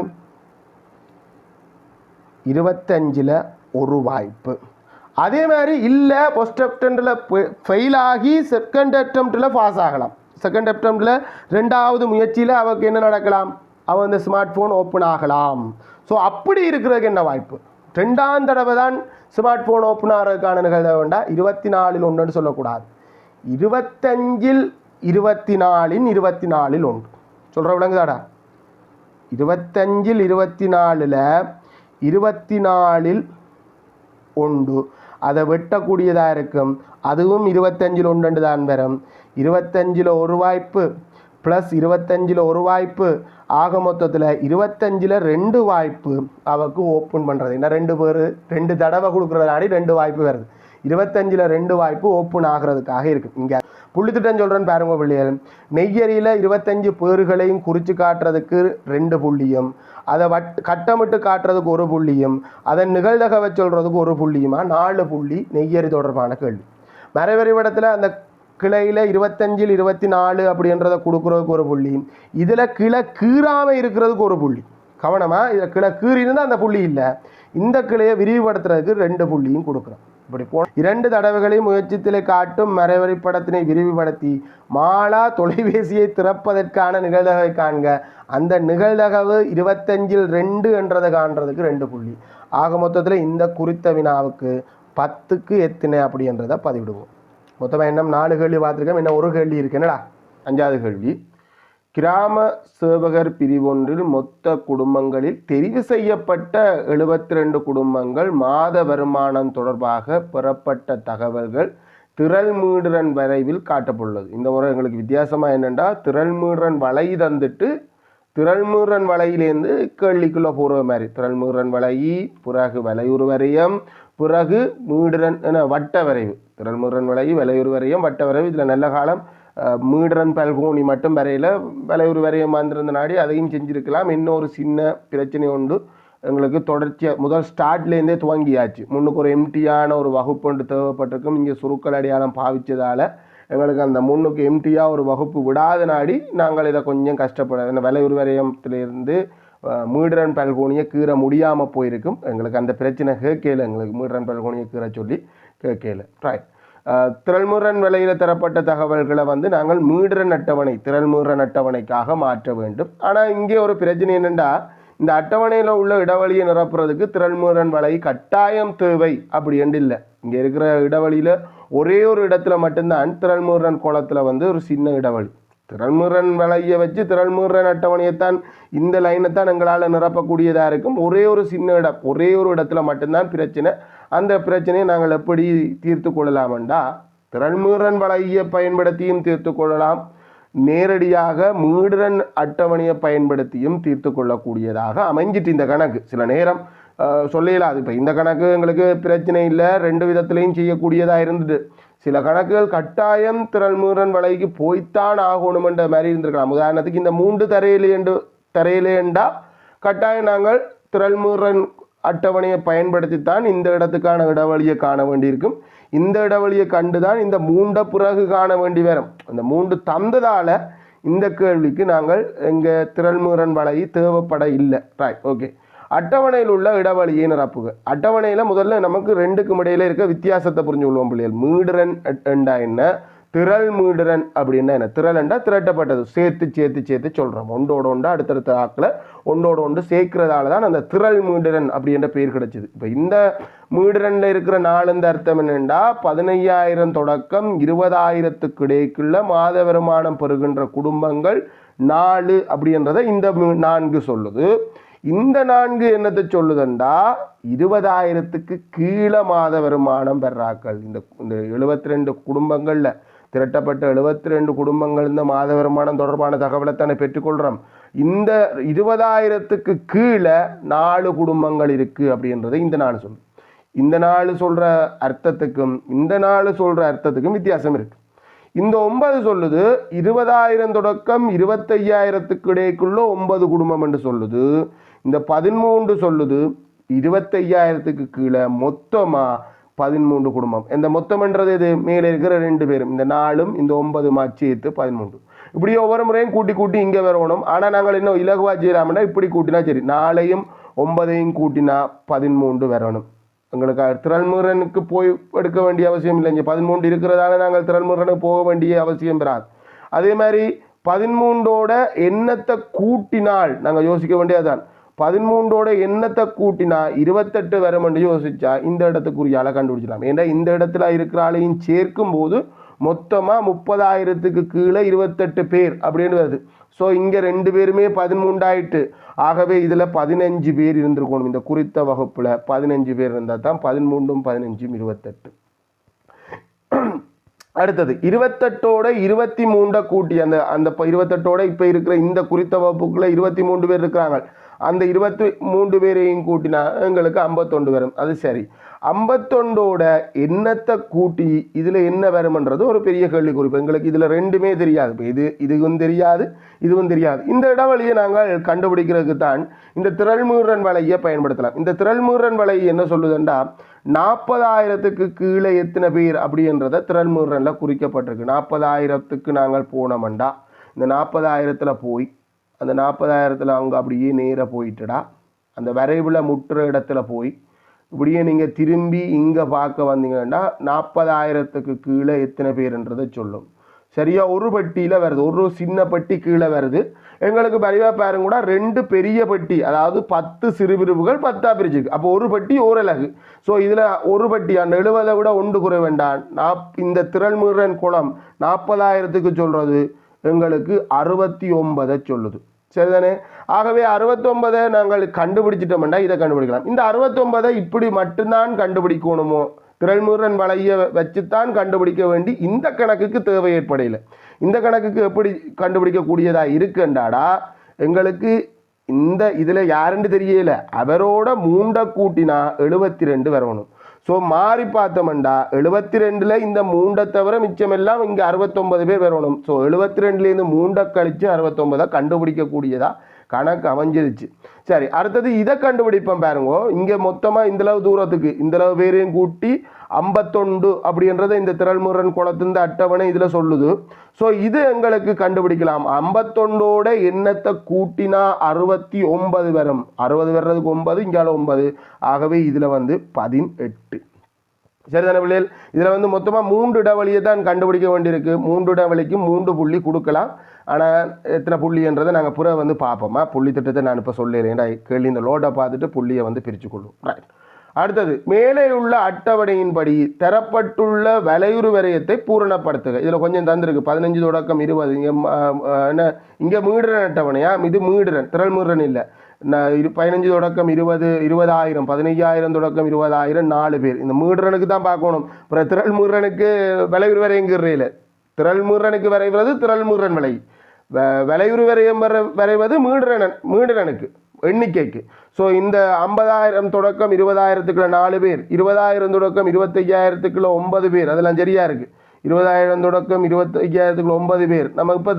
25ல் 1 வாய்ப்பு. அதே மாதிரி இல்லை ஃபர்ஸ்ட் அட்டம்ப்டில் ஃபெயில் ஆகி செகண்ட் அட்டம்ப்டில் பாஸ் ஆகலாம். செகண்ட் அட்டம்ப்டில் 2வது முயற்சியில் அவருக்கு என்ன நடக்கலாம்? அவன் இந்த ஸ்மார்ட் ஃபோன் ஓப்பன் ஆகலாம். ஸோ அப்படி இருக்கிறதுக்கு என்ன வாய்ப்பு? 2ஆம் தடவை தான் ஸ்மார்ட் ஃபோன் ஓப்பன் ஆகிறதுக்கான நிகழ்வு வேண்டாம். 24ல் 1 சொல்லக்கூடாது. 25ல் 24ன் 24ல் 1 சொல்கிற விளங்குதாடா? 25ல் 24ல் 24ல் 1 அதை வெட்டக்கூடியதாக இருக்கும். அதுவும் 25ல் 1 தான் வரும். 25ல் 1 வாய்ப்பு ப்ளஸ் 25ல் 1 வாய்ப்பு ஆக மொத்தத்தில் 25ல் 2 வாய்ப்பு அவருக்கு ஓப்பன் பண்ணுறது. ஏன்னா 2 பேர் 2 தடவை கொடுக்குறதாடி 2 வாய்ப்பு வருது. 25ல் 2 வாய்ப்பு ஓப்பன் ஆகிறதுக்காக இருக்குது. இங்கே புள்ளித்திட்டம் சொல்கிறேன்னு பாருங்க பிள்ளைகள். நெய்யரியில் 25 பேர்களையும் குறித்து காட்டுறதுக்கு 2 புள்ளியும், அதை கட்டமிட்டு காட்டுறதுக்கு 1 புள்ளியும், அதன் நிகழ்தகவை சொல்கிறதுக்கு 1 புள்ளியுமா 4 புள்ளி நெய்யரி தொடர்பான கேள்வி. மறைவரைபடத்தில் அந்த கிளையில் 25ல் 24 அப்படின்றத கொடுக்குறதுக்கு 1 புள்ளி, இதில் கிளை கீறாமல் இருக்கிறதுக்கு 1 புள்ளி. கவனமாக, இதில் கிளை கீறிஇருந்தால் அந்த புள்ளி இல்லை. இந்த கிளையை விரிவுபடுத்துறதுக்கு 2 புள்ளியும் கொடுக்குறோம். இப்படி 2 தடவைகளையும் முயற்சித்திலே காட்டும் மறைவரைபடத்தினை விரிவுபடுத்தி மாலா தொலைபேசியை திறப்பதற்கான நிகழ்தகவை காண்க. அந்த நிகழ்தகவு 25ல் 2 என்றதை காண்றதுக்கு 2 புள்ளி. ஆக மொத்தத்தில் இந்த குறித்த வினாவுக்கு 10க்கு எத்தனை அப்படின்றத பதிவிடுவோம். மொத்தமாக என்ன 4 கேள்வி பார்த்துருக்கோம். என்ன ஒரு கேள்வி இருக்கு. என்னடா 5வது கேள்வி. கிராம சேவகர் பிரிவொன்றில் மொத்த குடும்பங்களில் தெரிவு செய்யப்பட்ட 72 குடும்பங்கள் மாத வருமானம் தொடர்பாக பெறப்பட்ட தகவல்கள் திரள்மீடுரன் வரைவில் காட்டப்பட்டுள்ளது. இந்த முறை எங்களுக்கு வித்தியாசமாக என்னென்னா, திரள்மீடுரன் வலை தந்துட்டு திரள்மீடுரன் வலையிலேருந்து கேள்விக்குள்ளே போகிற மாதிரி திரள்மீடுரன் வலை, பிறகு வலையுறு வரையம், பிறகு மீடுரன் வட்ட வரைவு. திரள்மீடுரன் வலை, வலையுறு வரையம், வட்ட வரைவு. இதில் நல்ல காலம் மீடுரன் பல்கோணி மட்டும் வரையில் வலையுறு வரையம் வந்திருந்த நாடி அதையும் செஞ்சுருக்கலாம். இன்னொரு சின்ன பிரச்சனை உண்டு. எங்களுக்கு தொடர்ச்சியாக முதல் ஸ்டார்ட்லேருந்தே துவங்கியாச்சு. முன்னுக்கு ஒரு எம்டியான ஒரு வகுப்பு ஒன்று தேவைப்பட்டிருக்கும். இங்கே சுருக்கள் அடையாளம் பாவிச்சதால் எங்களுக்கு அந்த முன்னுக்கு எம்டியாக ஒரு வகுப்பு விடாத நாடி நாங்கள் இதை கொஞ்சம் கஷ்டப்பட இந்த வலையுறு வரையத்திலேருந்து மீடுரன் பல்கோணியை கீற முடியாமல் போயிருக்கும். எங்களுக்கு அந்த பிரச்சனை கேட்கல. எங்களுக்கு மீடுரன் பல்கோணியை கீற சொல்லி கேட்கல. ரைட். திரள்மீடுரன் விலையில் தரப்பட்ட தகவல்களை நாங்கள் மீடுரன் அட்டவணை திரள்மீடுரன் அட்டவணைக்காக மாற்ற வேண்டும். ஆனால் இங்கே ஒரு பிரச்சனை என்னென்னா, இந்த அட்டவணையில் உள்ள இடைவெளியை நிரப்புறதுக்கு திரள்மீடுரன் வலை கட்டாயம் தேவை அப்படி என்று இல்லை. இங்கே இருக்கிற இடைவெளியில் ஒரே ஒரு இடத்துல மட்டும்தான் திரள்மீடுரன் கோலத்தில் ஒரு சின்ன இடைவெளி. திரள்மீடுரன் வலையை வச்சு திரள்மீடுரன் அட்டவணையைத்தான் இந்த லைனைத்தான் எங்களால் நிரப்பக்கூடியதாக இருக்கும். ஒரே ஒரு சின்ன இடம், ஒரே ஒரு இடத்துல மட்டும்தான் பிரச்சனை. அந்த பிரச்சனையை நாங்கள் எப்படி தீர்த்து கொள்ளலாம்டா, திரள்மீடுரன் வலையை பயன்படுத்தியும் தீர்த்து கொள்ளலாம், நேரடியாக மீடுரன் அட்டவணையை பயன்படுத்தியும் தீர்த்து கொள்ளக்கூடியதாக அமைஞ்சிட்டு இந்த கணக்கு. சில நேரம் சொல்லலாது. இப்போ இந்த கணக்கு எங்களுக்கு பிரச்சனை இல்லை, 2 விதத்திலையும் செய்யக்கூடியதாக இருந்தது. சில கணக்குகள் கட்டாயம் திரள்மீடுரன் வலைக்கு போய்த்தான் ஆகணுமென்ற மாதிரி இருந்திருக்கலாம். உதாரணத்துக்கு இந்த 3 தரையிலேண்டா கட்டாயம் நாங்கள் திரள்மீடுரன் அட்டவணையை பயன்படுத்தித்தான் இந்த இடத்துக்கான இடைவெளியை காண வேண்டியிருக்கும். இந்த இடைவெளியை கண்டுதான் இந்த 3 பிறகு காண வேண்டி வரும். அந்த 3 தந்ததால் இந்த கேள்விக்கு நாங்கள் எங்கள் திரள்மீடுரன் வலை தேவைப்பட இல்லை. Right, okay. அட்டவணையில் உள்ள இடைவெளியை நிரப்புக. அட்டவணையில் முதல்ல நமக்கு 2க்கும் இடையில இருக்க வித்தியாசத்தை புரிஞ்சு கொள்வோம் பிள்ளைகள். மீடுரன் என்றா என்ன, திரள் மீடுரன் அப்படின்னா என்ன? திரள்ண்டா திரட்டப்பட்டது, சேர்த்து சொல்கிறோம். ஒன்றோட ஒன்று அடுத்தடுத்த ஆக்கில் ஒன்றோட ஒன்று சேர்க்கிறதால தான் அந்த திரள் மீடுரன் அப்படின்ற பேர் கிடைச்சிது. இப்போ இந்த மீடுரனில் இருக்கிற 4 அர்த்தம் என்னென்னா, 15,000 தொடக்கம் 20,000க்கு இடைக்குள்ள மாத வருமானம் பெறுகின்ற குடும்பங்கள் 4 அப்படின்றத இந்த 4 சொல்லுது. இந்த 4 என்னத்தை சொல்லுதுண்டா 20,000க்கு கீழே மாத வருமானம் பெறாக்கள். இந்த 72 குடும்பங்கள்ல திரட்டப்பட்ட 72 குடும்பங்கள் இந்த மாத வருமானம் தொடர்பான தகவலை தானே பெற்றுக்கொள்கிறோம். இந்த 20,000க்கு கீழே 4 குடும்பங்கள் இருக்கு அப்படின்றதை இந்த 4 சொல்லும். இந்த 4 சொல்ற அர்த்தத்துக்கும் இந்த 4 சொல்ற அர்த்தத்துக்கும் வித்தியாசம் இருக்கு. இந்த 9 சொல்லுது 20,000 தொடக்கம் 25,000க்கு இடைக்குள்ள 9 குடும்பம் என்று சொல்லுது. இந்த 13 சொல்லுது 25,000க்கு கீழே மொத்தமா 13 குடும்பம். இந்த மொத்தம்ன்றது இது மேலே இருக்கிற 2 பேரும் இந்த 4ம் இந்த 9 சேர்த்து 13. இப்படி ஒவ்வொரு முறையும் கூட்டி கூட்டி இங்கே வரணும். ஆனால் நாங்கள் இன்னும் இலகுவா செய்யலாம்னா இப்படி கூட்டினா சரி 4ஐயும் 9ஐயும் கூட்டினா 13 வரணும். எங்களுக்கு திரள்முருகனுக்கு போய் எடுக்க வேண்டிய அவசியம் இல்லை. இங்கே 13 இருக்கிறதால நாங்கள் திரள்முருகனுக்கு போக வேண்டிய அவசியம் பெறாது. அதே மாதிரி 13ஓட எண்ணத்தை கூட்டினால் நாங்கள் யோசிக்க வேண்டியதுதான். 13ஓட எண்ணத்தை கூட்டினா 28 வரும் என்று யோசிச்சா இந்த இடத்துக்குரிய ஆளை கண்டுபிடிச்சலாம். ஏன்னா இந்த இடத்துல இருக்கிற ஆளையும் சேர்க்கும் போது மொத்தமாக 30,000க்கு கீழே 28 பேர் அப்படின்னு வருது. ஸோ இங்கே 2 பேருமே 13 ஆயிட்டு. ஆகவே இதில் 15 பேர் இருந்திருக்கணும். இந்த குறித்த வகுப்பில் 15 பேர் இருந்தால் தான் 13ம் 15ம் 28. அடுத்தது 28ஓட 23 கூட்டி அந்த 28ஓட இப்போ இருக்கிற இந்த குறித்த வகுப்புக்குள்ள 23 பேர் இருக்கிறாங்க. அந்த 23 பேரையும் கூட்டினா எங்களுக்கு 51 வரும். அது சரி. 51ஓட எண்ணத்தை கூட்டி இதில் என்ன வரும்ன்றது ஒரு பெரிய கேள்வி குறிப்பு. எங்களுக்கு இதில் 2மே தெரியாது. இப்போ இதுவும் தெரியாது இதுவும் தெரியாது. இந்த இடைவெளியை நாங்கள் கண்டுபிடிக்கிறதுக்கு தான் இந்த திரள்முருகன் வலையை பயன்படுத்தலாம். இந்த திரள்முருகன் வலை என்ன சொல்லுதுண்டா 40,000க்கு கீழே எத்தனை பேர் அப்படின்றத திரள்முருகனில் குறிக்கப்பட்டிருக்கு. 40,000க்கு நாங்கள் போனோம்டா இந்த 40,000ல் போய் அந்த 40,000ல் அவங்க அப்படியே நேராக போயிட்டுடா அந்த வரைவில் முட்டுற இடத்துல போய் இப்படியே நீங்கள் திரும்பி இங்கே பார்க்க வந்தீங்கன்னா 40,000க்கு கீழே எத்தனை பேருன்றதை சொல்லும். சரியா ஒரு பட்டியில் வருது. ஒரு சின்ன பட்டி கீழே வருது. எங்களுக்கு பரிவாக பாருங்க கூட 2 பெரிய பட்டி அதாவது 10 சிறு பிரிவுகள் 10 பிரிச்சுக்கு. அப்போ ஒரு பட்டி ஓரலகு. ஸோ இதில் ஒரு பட்டி அந்த 70 விட 1 குறை வேண்டாம். இந்த திரள்முருகன் குளம் 40,000க்கு சொல்கிறது எங்களுக்கு 69 சொல்லுது. சரிதானே? ஆகவே 69 நாங்கள் கண்டுபிடிச்சிட்டோம்னா இதை கண்டுபிடிக்கலாம். இந்த 69 இப்படி மட்டும்தான் கண்டுபிடிக்கணுமோ திரள்முருகன் வலையை வச்சுத்தான் கண்டுபிடிக்க வேண்டி இந்த கணக்குக்கு தேவை ஏற்படையில். இந்த கணக்குக்கு எப்படி கண்டுபிடிக்கக்கூடியதா இருக்குண்டாடா எங்களுக்கு இந்த இதில் யாருன்னு தெரியல அவரோட 3 கூட்டினா 72 வரணும். ஸோ மாறி பார்த்தோம்டா 72ல் இந்த 3 தவிர மிச்சமெல்லாம் இங்கே 69 பேர் வரணும். ஸோ 72லேருந்து 3 கழித்து 69 கண்டுபிடிக்கக்கூடியதா கணக்கு அமைஞ்சிருச்சு. சரி, அடுத்தது இதை கண்டுபிடிப்போம் பாருங்க. இங்கே மொத்தமாக இந்தளவு தூரத்துக்கு இந்தளவு பேரையும் கூட்டி 51 அப்படின்றத இந்த திரள்முருகன் குளத்தின் அட்டவணை இதில் சொல்லுது. ஸோ இது எங்களுக்கு கண்டுபிடிக்கலாம். 51ஓட எண்ணத்தை கூட்டினா 69 வரும். 60 வர்றதுக்கு 9 இங்கே 9. ஆகவே இதில் 18. சரிதானே பிள்ளைகள்? இதில் மொத்தமாக 3 இடைவெளியை தான் கண்டுபிடிக்க வேண்டியிருக்கு. 3 இடைவெளிக்கு 3 புள்ளி கொடுக்கலாம். ஆனால் எத்தனை புள்ளின்றதை நாங்கள் புற பார்ப்போமா. புள்ளி திட்டத்தை நான் இப்போ சொல்லிடுறேன். கேள்வி இந்த லோடை பார்த்துட்டு புள்ளியை பிரித்து கொள்ளும். ரைட். அடுத்தது மேலே உள்ள அட்டவணையின்படி தரப்பட்டுள்ள வலையுறு வரையத்தை பூரணப்படுத்துக. இதில் கொஞ்சம் தந்திருக்கு 15 தொடக்கம் 20. என்ன இங்கே மீடுறன் அட்டவணையா? இது மீடுறன் திரள்முருகன் இல்லை. 15 தொடக்கம் 20 20,000 15,000 தொடக்கம் 20,000 4 பேர். இந்த மீடுறனுக்கு தான் பார்க்கணும். அப்புறம் திரள்முருகனுக்கு வலையுறு வரைங்கிறீல திரள்முருகனுக்கு வரைவது திரள்முருகன் வலை வலையுறு வரையம் வரைவது மீடுறனுக்கு எண்ணிக்கைக்கு. ஸோ இந்த 50,000 தொடக்கம் 20,000க்குள்ள 4 பேர் 20,000 தொடக்கம் 25,000க்குள்ள 9 பேர் அதெல்லாம் சரியா இருக்கு. 20,000 தொடக்கம் 25,000க்குள்ள 9 பேர். நம்ம இப்போ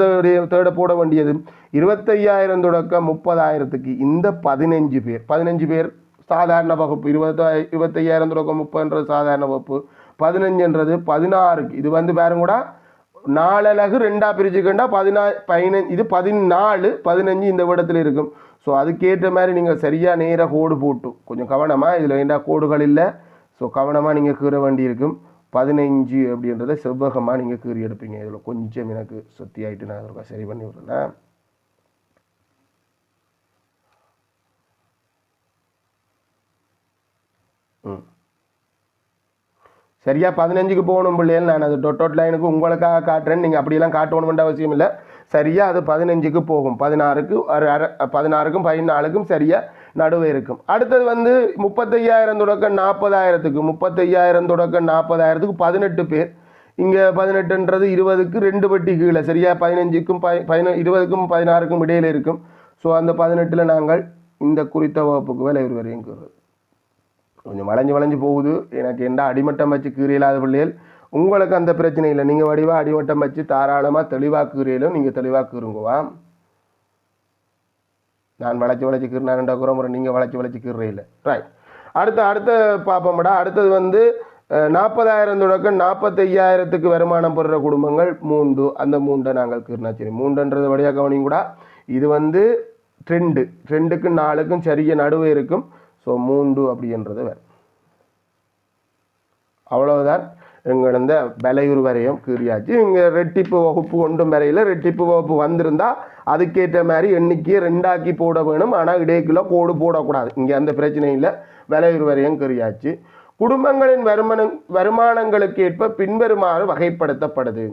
தேட போட வேண்டியது 25,000 தொடக்கம் 30,000க்கு இந்த 15 பேர் சாதாரண வகுப்பு. 25,000 தொடக்கம் 30ன்றது சாதாரண வகுப்பு. 15ன்றது 16க்கு இது பாருங்க கூட 4 அலகு 2ஆ பிரிச்சுக்கண்டா 15 இது 14 15 இந்த இடத்துல இருக்கும். ஸோ அதுக்கேற்ற மாதிரி நீங்கள் சரியாக நேராக கோடு போட்டு கொஞ்சம் கவனமாக இதில் என்ன கோடுகள் இல்லை. ஸோ கவனமாக நீங்கள் கீற வேண்டி இருக்கும். 15 அப்படின்றத செவ்வகமாக நீங்கள் கீறி எடுப்பீங்க. இதில் கொஞ்சம் எனக்கு சுத்தி ஆகிட்டு நான் அதற்காக சரி பண்ணி விட்றேன். சரியா 15க்கு போகணும் பிள்ளைகள். நான் அது டொட் லைனுக்கு உங்களுக்காக காட்டுறேன். நீங்கள் அப்படியெல்லாம் காட்டணுமென்ற அவசியம் இல்லை. சரியாக அது 15க்கு போகும், 16க்கு 16க்கும் 14க்கும் சரியாக நடுவே இருக்கும். அடுத்தது வந்து 35,000 தொடக்கம் 40,000க்கு 35,000 தொடக்கம் 40,000க்கு 18 பேர். இங்கே 18ன்றது 20க்கு 2 பட்டி கீழே சரியாக 15க்கும் 20க்கும் 16க்கும் இடையில் இருக்கும். ஸோ அந்த 18ல் நாங்கள் இந்த குறித்த வகுப்புக்கு விலை வரையும் கொஞ்சம் வளைஞ்சு போகுது. எனக்கு என்ன அடிமட்டம் வச்சு கீரையில்லாத பிள்ளைகள், உங்களுக்கு அந்த பிரச்சனை இல்லை. நீங்கள் வடிவாக அடிமட்டம் வச்சு தாராளமாக தெளிவாக கீரையிலும் நீங்கள் தெளிவாக கீறுங்குவா. நான் வளைச்சி கீறினா குறை, நீங்கள் வளைச்சி கீறையில் ரைட். அடுத்த பார்ப்போம்டா. அடுத்தது வந்து 40,000 தொடக்கம் 45,000க்கு வருமானம் பெறுற குடும்பங்கள் 3. அந்த 3 நாங்கள் கீறினா சரி. 3ன்றது வழியாக கவனிங்க கூட. இது வந்து 2க்கு 4க்கும் சரிய நடுவே இருக்கும். ஸோ 3 அப்படின்றது வேறு. அவ்வளவுதான் எங்கள் இந்த விலையுறு வரையும் கீறியாச்சு. இங்கே ரெட்டிப்பு வகுப்பு ஒன்றும் வரையில் ரெட்டிப்பு வகுப்பு வந்திருந்தால் அதுக்கேற்ற மாதிரி எண்ணிக்கையை 2ஆக்கி போட வேணும். ஆனால் இடைக்குள்ள கோடு போடக்கூடாது. இங்கே அந்த பிரச்சனை இல்லை. விலையுறு வரையும் கீறியாச்சு. குடும்பங்களின் வருமானங்களுக்கு ஏற்ப பின்வருமாறு வகைப்படுத்தப்படுது.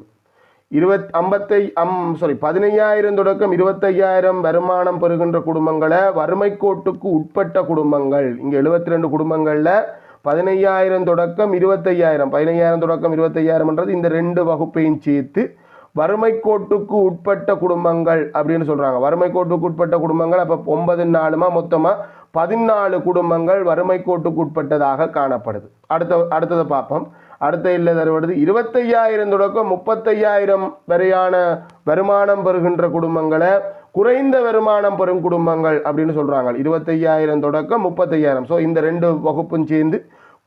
15,000 தொடக்கம் 25,000 வருமானம் பெறுகின்ற குடும்பங்களை வறுமை கோட்டுக்கு உட்பட்ட குடும்பங்கள். இங்கே 72 குடும்பங்களில் 15,000 தொடக்கம் 25,000 15,000 தொடக்கம் 25,000ன்றது இந்த 2 வகுப்பையும் சேர்த்து வறுமை கோட்டுக்கு உட்பட்ட குடும்பங்கள் அப்படின்னு சொல்கிறாங்க. வறுமை கோட்டுக்கு உட்பட்ட குடும்பங்கள் அப்போ 9 4 மொத்தமாக 14 குடும்பங்கள் வறுமை கோட்டுக்கு உட்பட்டதாக காணப்படுது. அடுத்ததை பார்ப்போம். அடுத்த இல்லை தருவது 25,000 தொடக்கம் 35,000 வரையான வருமானம் பெறுகின்ற குடும்பங்களை குறைந்த வருமானம் பெறும் குடும்பங்கள் அப்படின்னு சொல்கிறாங்க. 25,000 தொடக்கம் 35,000. ஸோ இந்த 2 வகுப்பும் சேர்ந்து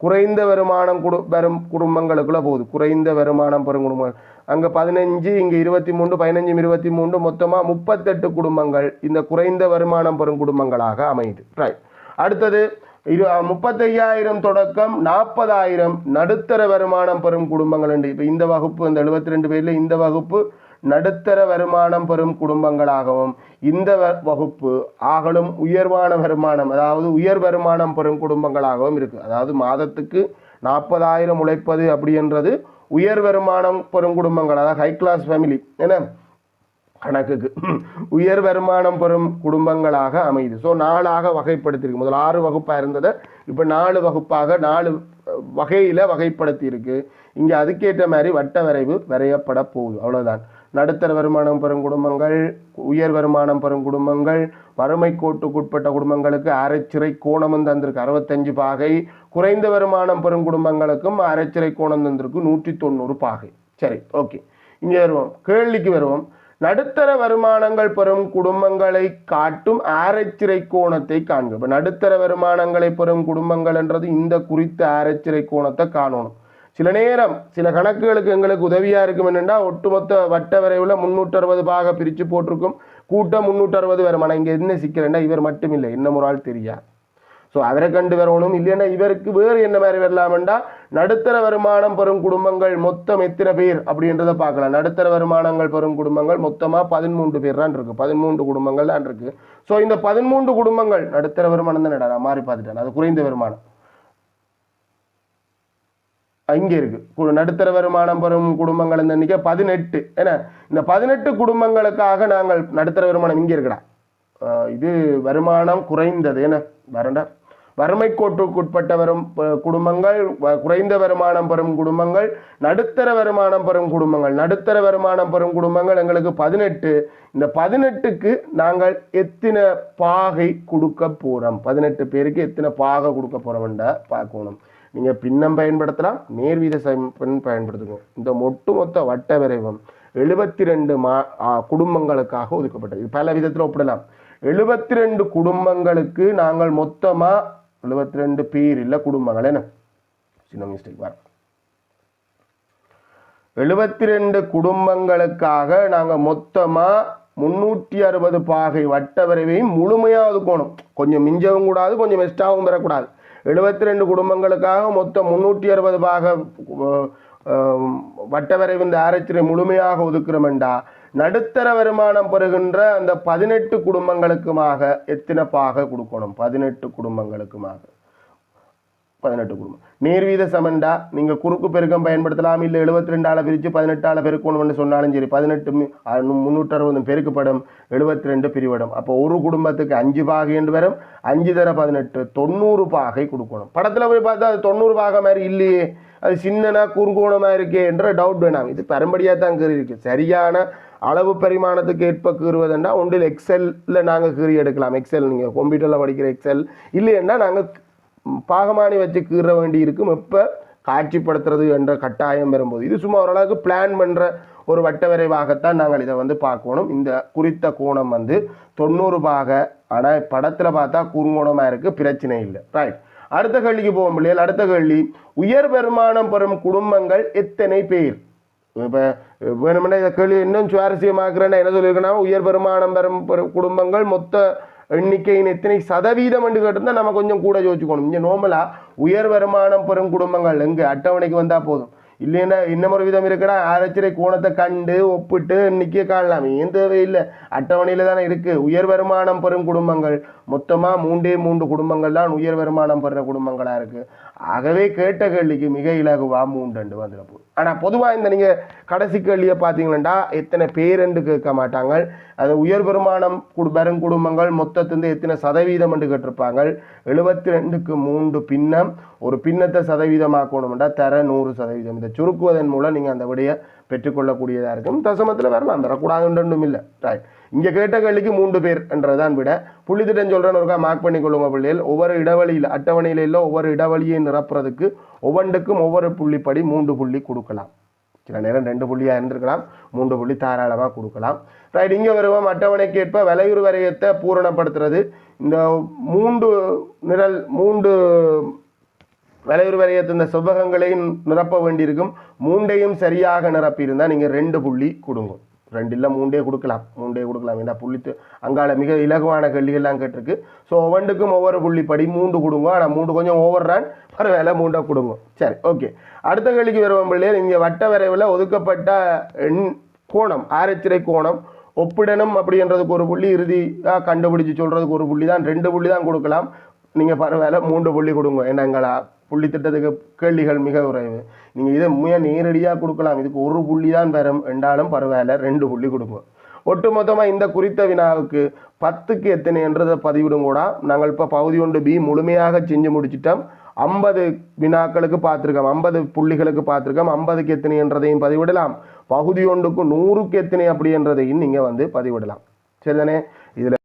குறைந்த வருமானம் வரும் குடும்பங்களுக்குள்ள போகுது. குறைந்த வருமானம் பெறும் குடும்பங்கள் அங்கே 15, இங்கே 23, 15 23 மொத்தமாக 38 குடும்பங்கள் இந்த குறைந்த வருமானம் பெறும் குடும்பங்களாக அமையுது. ரைட். அடுத்தது 35,000 தொடக்கம் 40,000 நடுத்தர வருமானம் பெறும் குடும்பங்கள் உண்டு. இப்போ இந்த வகுப்பு இந்த 72 பேரில் இந்த வகுப்பு நடுத்தர வருமானம் பெறும் குடும்பங்களாகவும், இந்த வகுப்பு ஆகலும் உயர்வான வருமானம் அதாவது உயர் வருமானம் பெறும் குடும்பங்களாகவும் இருக்குது. அதாவது மாதத்துக்கு 40,000 உழைப்பது அப்படின்றது உயர் வருமானம் பெறும் குடும்பங்கள், அதாவது ஹை கிளாஸ் ஃபேமிலி என்ன கணக்குக்கு உயர் வருமானம் பெறும் குடும்பங்களாக அமையுது. ஸோ 4ஆக வகைப்படுத்தியிருக்கு. முதல் 6 வகுப்பாக இருந்ததை இப்போ 4 வகுப்பாக 4 வகையில் வகைப்படுத்தி இருக்கு. இங்கே அதுக்கேற்ற மாதிரி வட்ட வரைவு வரையப்பட போகுது. அவ்வளோதான். நடுத்தர வருமானம் பெறும் குடும்பங்கள், உயர் வருமானம் பெறும் குடும்பங்கள், வறுமை கோட்டுக்குட்பட்ட குடும்பங்களுக்கு அரைச்சிறை கோணமும் தந்திருக்கு 65 பாகை. குறைந்த வருமானம் பெறும் குடும்பங்களுக்கும் அரைச்சிறை கோணம் தந்திருக்கு 190 பாகை. சரி, ஓகே. இங்கே வருவோம், கேள்விக்கு வருவோம். நடுத்தர வருமானங்கள் பெறும் குடும்பங்களை காட்டும் ஆரைச்சிறை கோணத்தை காண்க. இப்போ நடுத்தர வருமானங்களை பெறும் குடும்பங்கள் என்றது இந்த குறித்த ஆரைச்சிறை கோணத்தை காணணும். சில நேரம் சில கணக்குகளுக்கு எங்களுக்கு உதவியாக இருக்கும் என்னென்னா, ஒட்டுமொத்த வட்ட வரைவில் 360 பாக பிரித்து போட்டிருக்கும். கூட்டம் 360 வருமானம். இங்கே என்ன சிக்கிறேன்னா, இவர் மட்டும் இல்லை, இன்னும் ஒரு ஆள் தெரியா. ஸோ அவரை கண்டு வரணும். இல்லைன்னா இவருக்கு வேறு என்ன மாதிரி வரலாமெண்டா, நடுத்தர வருமானம் பெறும் குடும்பங்கள் மொத்தம் எத்தனை பேர் அப்படின்றத பார்க்கலாம். நடுத்தர வருமானங்கள் பெறும் குடும்பங்கள் மொத்தமாக 13 பேர் தான் இருக்குது. 13 குடும்பங்கள் தான் இருக்குது. ஸோ இந்த 13 குடும்பங்கள் நடுத்தர வருமானம் தான் நான் மாறி பார்த்துட்டேன். அது குறைந்த வருமானம் இங்கே இருக்கு. நடுத்தர வருமானம் பெறும் குடும்பங்கள் இந்த எண்ணிக்கை 18. ஏன்னா இந்த 18 குடும்பங்களுக்காக நாங்கள் நடுத்தர வருமானம் இங்கே இருக்கடா. இது வருமானம் குறைந்தது என்ன வரண்டா. வறுமை கோட்டுக்குட்பட்ட வரும் குடும்பங்கள், குறைந்த வருமானம் பெறும் குடும்பங்கள், நடுத்தர வருமானம் பெறும் குடும்பங்கள். நடுத்தர வருமானம் பெறும் குடும்பங்கள் எங்களுக்கு 18. இந்த 18க்கு நாங்கள் எத்தனை பாகை கொடுக்க போகிறோம், 18 பேருக்கு எத்தனை பாகை கொடுக்க போகிறோம்டா பார்க்கணும். நீங்கள் பின்னம் பயன்படுத்தலாம், நேர்வீத பயன்படுத்துங்க. இந்த ஒட்டுமொத்த வட்ட விரைவம் 72 குடும்பங்களுக்காக ஒதுக்கப்பட்டது. இது பல விதத்தில் ஒப்பிடலாம். 72 குடும்பங்களுக்கு நாங்கள் மொத்தமாக 72 பேர் இல்லை குடும்பங்கள் என்ன சின்ன மிஸ்டேக் வர 72 குடும்பங்களுக்காக நாங்கள் மொத்தமாக 360 பாகை வட்ட வரைவையும் முழுமையாக ஒதுக்கணும். கொஞ்சம் மிஞ்சவும் கூடாது, கொஞ்சம் எக்ஸ்ட்ராவும் பெறக்கூடாது. 72 குடும்பங்களுக்காக மொத்தம் 360 பாக வட்ட வரைவு இந்த ஆராய்ச்சியை முழுமையாக ஒதுக்குறோம்டா, நடுத்தர வருமானம் பெறுகின்ற அந்த 18 குடும்பங்களுக்குமாக எத்தனை பாக கொடுக்கணும்? 18 குடும்பங்களுக்குமாக 18 குடும்பம். நேர்வீத சமன்டா நீங்கள் குறுக்கு பெருக்கம் பயன்படுத்தலாம், இல்லை 72 பிரித்து 18 பெருக்கணும்னு சொன்னாலும் சரி. 18 360 பெருக்கப்படும், 72 பிரிவிடும். அப்போ ஒரு குடும்பத்துக்கு 5 பாகை என்று வரும். 5 தர 18 90 பாகை கொடுக்கணும். படத்தில் போய் பார்த்தா அது 90 பாகை மாதிரி இல்லையே, அது சின்னனா குறுங்கோணமாக இருக்கே என்ற டவுட் வேணாம். இது பெரும்படியாக தான் கீறி இருக்குது. சரியான அளவு பரிமாணத்துக்கு ஏற்ப கீறுவதுண்டா ஒன்றில் எக்ஸலில் நாங்கள் கீறி எடுக்கலாம். எக்ஸல் நீங்கள் கம்ப்யூட்டரில் படிக்கிற எக்ஸல் இல்லைன்னா நாங்கள் பாகமானி வச்சு கீற வேண்டி இருக்கும். இப்போ காட்சிப்படுத்துறது என்ற கட்டாயம் வரும்போது இது சும்மா ஓரளவுக்கு பிளான் பண்ணுற ஒரு வட்ட வரைவாகத்தான் நாங்கள் இதை பார்க்கணும். இந்த குறித்த கோணம் 90 பாகை. ஆனால் படத்தில் பார்த்தா குறுங்கோணமாக இருக்குது, பிரச்சனை இல்லை. ரைட், அடுத்த கேள்விக்கு போவோம் பிள்ளைகள். அடுத்த கேள்வி, உயர் வருமானம் பெறும் குடும்பங்கள் எத்தனை பேர்? இப்போ வேணுமென்னா இதை கேள்வி இன்னும் சுவாரஸ்யமாக்குறேன்னா என்ன சொல்லியிருக்கேன்னா, உயர் வருமானம் பெறும் குடும்பங்கள் மொத்த எண்ணிக்கையின் எத்தனை சதவீதம் என்று கேட்டிருந்தா நம்ம கொஞ்சம் கூட யோசிச்சுக்கணும். இங்கே நோமலாக உயர் வருமானம் பெறும் குடும்பங்கள் எங்கே அட்டவணைக்கு வந்தால் போதும். இல்லைன்னா இன்னமொரு விதம் இருக்குடா, ஆராய்ச்சி கோணத்தை கண்டு ஒப்பிட்டு எண்ணிக்கையை காணலாம். ஏன் தேவையில்லை, அட்டவணையில் தானே இருக்குது. உயர் வருமானம் பெறும் குடும்பங்கள் மொத்தமாக 3 குடும்பங்கள் தான் உயர் வருமானம் பெறுற குடும்பங்களாக இருக்குது. ஆகவே கேட்ட கேள்விக்கு மிக இலகுவாக 3 வந்துட போகுது. ஆனால் பொதுவாக இந்த நீங்கள் கடைசி கேள்வியை பார்த்தீங்கன்னா எத்தனை பேர் என்று கேட்க மாட்டாங்க. அது உயர் வருமானம் பெறும் குடும்பங்கள் மொத்தத்திலிருந்து எத்தனை சதவீதம் என்று கேட்டிருப்பாங்க. 72க்கு 3 பின்னம், ஒரு பின்னத்தை சதவீதமாக்கணும்னா தர 100%. இதை சுருக்குவதன் மூலம் நீங்கள் அந்த விடையை பெற்றுக்கொள்ளக்கூடியதாக இருக்கும். தசமத்தில் வரலாம், வரக்கூடாதுன்னு இல்லை. ரைட், இங்கே கேட்ட கேள்விக்கு 3 பேர் என்றதான் விட. புள்ளித்திட்டம் சொல்கிறேன்னு ஒருக்கா மார்க் பண்ணிக்கொள்ளுங்க பிள்ளைகள். ஒவ்வொரு இடவழியில் அட்டவணையில் இல்லை, ஒவ்வொரு இடவழியை நிரப்புறதுக்கு ஒவ்வொன்றுக்கும் ஒவ்வொரு புள்ளிப்படி 3 புள்ளி கொடுக்கலாம். சில நேரம் 2 புள்ளியாக இருந்திருக்கலாம், 3 புள்ளி தாராளமாக கொடுக்கலாம். ரைட், இங்கே வருவோம். அட்டவணைக்கு ஏற்ப விலையுறு வரையத்தை பூரணப்படுத்துறது. இந்த 3 விலையுறு வரையத்தை இந்த செவ்வகங்களையும் நிரப்ப வேண்டியிருக்கும். 3ஐயும் சரியாக நிரப்பியிருந்தால் நீங்கள் 2 புள்ளி கொடுங்க. 2 இல்லை 3 கொடுக்கலாம். 3 கொடுக்கலாம். ஏன்னா புள்ளித்து அங்கால மிக இலகுவான கேள்விகள்லாம் கேட்டிருக்கு. ஸோ ஒவ்வொன்றுக்கும் ஒவ்வொரு புள்ளிப்படி 3 கொடுங்க. ஆனால் 3 கொஞ்சம் ஓவர் ரன், பரவாயில்ல 3 கொடுங்க. சரி, ஓகே. அடுத்த கேள்விக்கு வருவோம் பிள்ளைகள். இங்கே வட்ட வரைவில் ஒதுக்கப்பட்ட கோணம் ஆரச்சிறை கோணம் ஒப்பிடணும் அப்படின்றதுக்கு ஒரு புள்ளி, இறுதியாக கண்டுபிடிச்சு சொல்கிறதுக்கு ஒரு புள்ளி தான். 2 புள்ளி தான் கொடுக்கலாம். நீங்கள் பரவாயில்ல 3 புள்ளி கொடுங்க. என்னங்களா புள்ளி திட்டத்துக்கு கேள்விகள் மிக குறைவு. நீங்கள் இதை நேரடியாக கொடுக்கலாம். இதுக்கு 1 புள்ளி தான் வரும் என்றாலும் பரவாயில்ல 2 புள்ளி கொடுங்க. ஒட்டுமொத்தமாக இந்த குறித்த வினாவுக்கு 10க்கு எத்தனை என்றதை பதிவிடும் கூட. நாங்கள் இப்போ பகுதி 1B முழுமையாக செஞ்சு முடிச்சிட்டோம். 50 வினாக்களுக்கு பார்த்துருக்கோம், 50 புள்ளிகளுக்கு பார்த்துருக்கோம். 50க்கு எத்தனை என்றதையும் பதிவிடலாம். பகுதி 1க்கு 100க்கு எத்தனை அப்படி என்றதையும் நீங்கள் பதிவிடலாம். சரிதானே? இதில்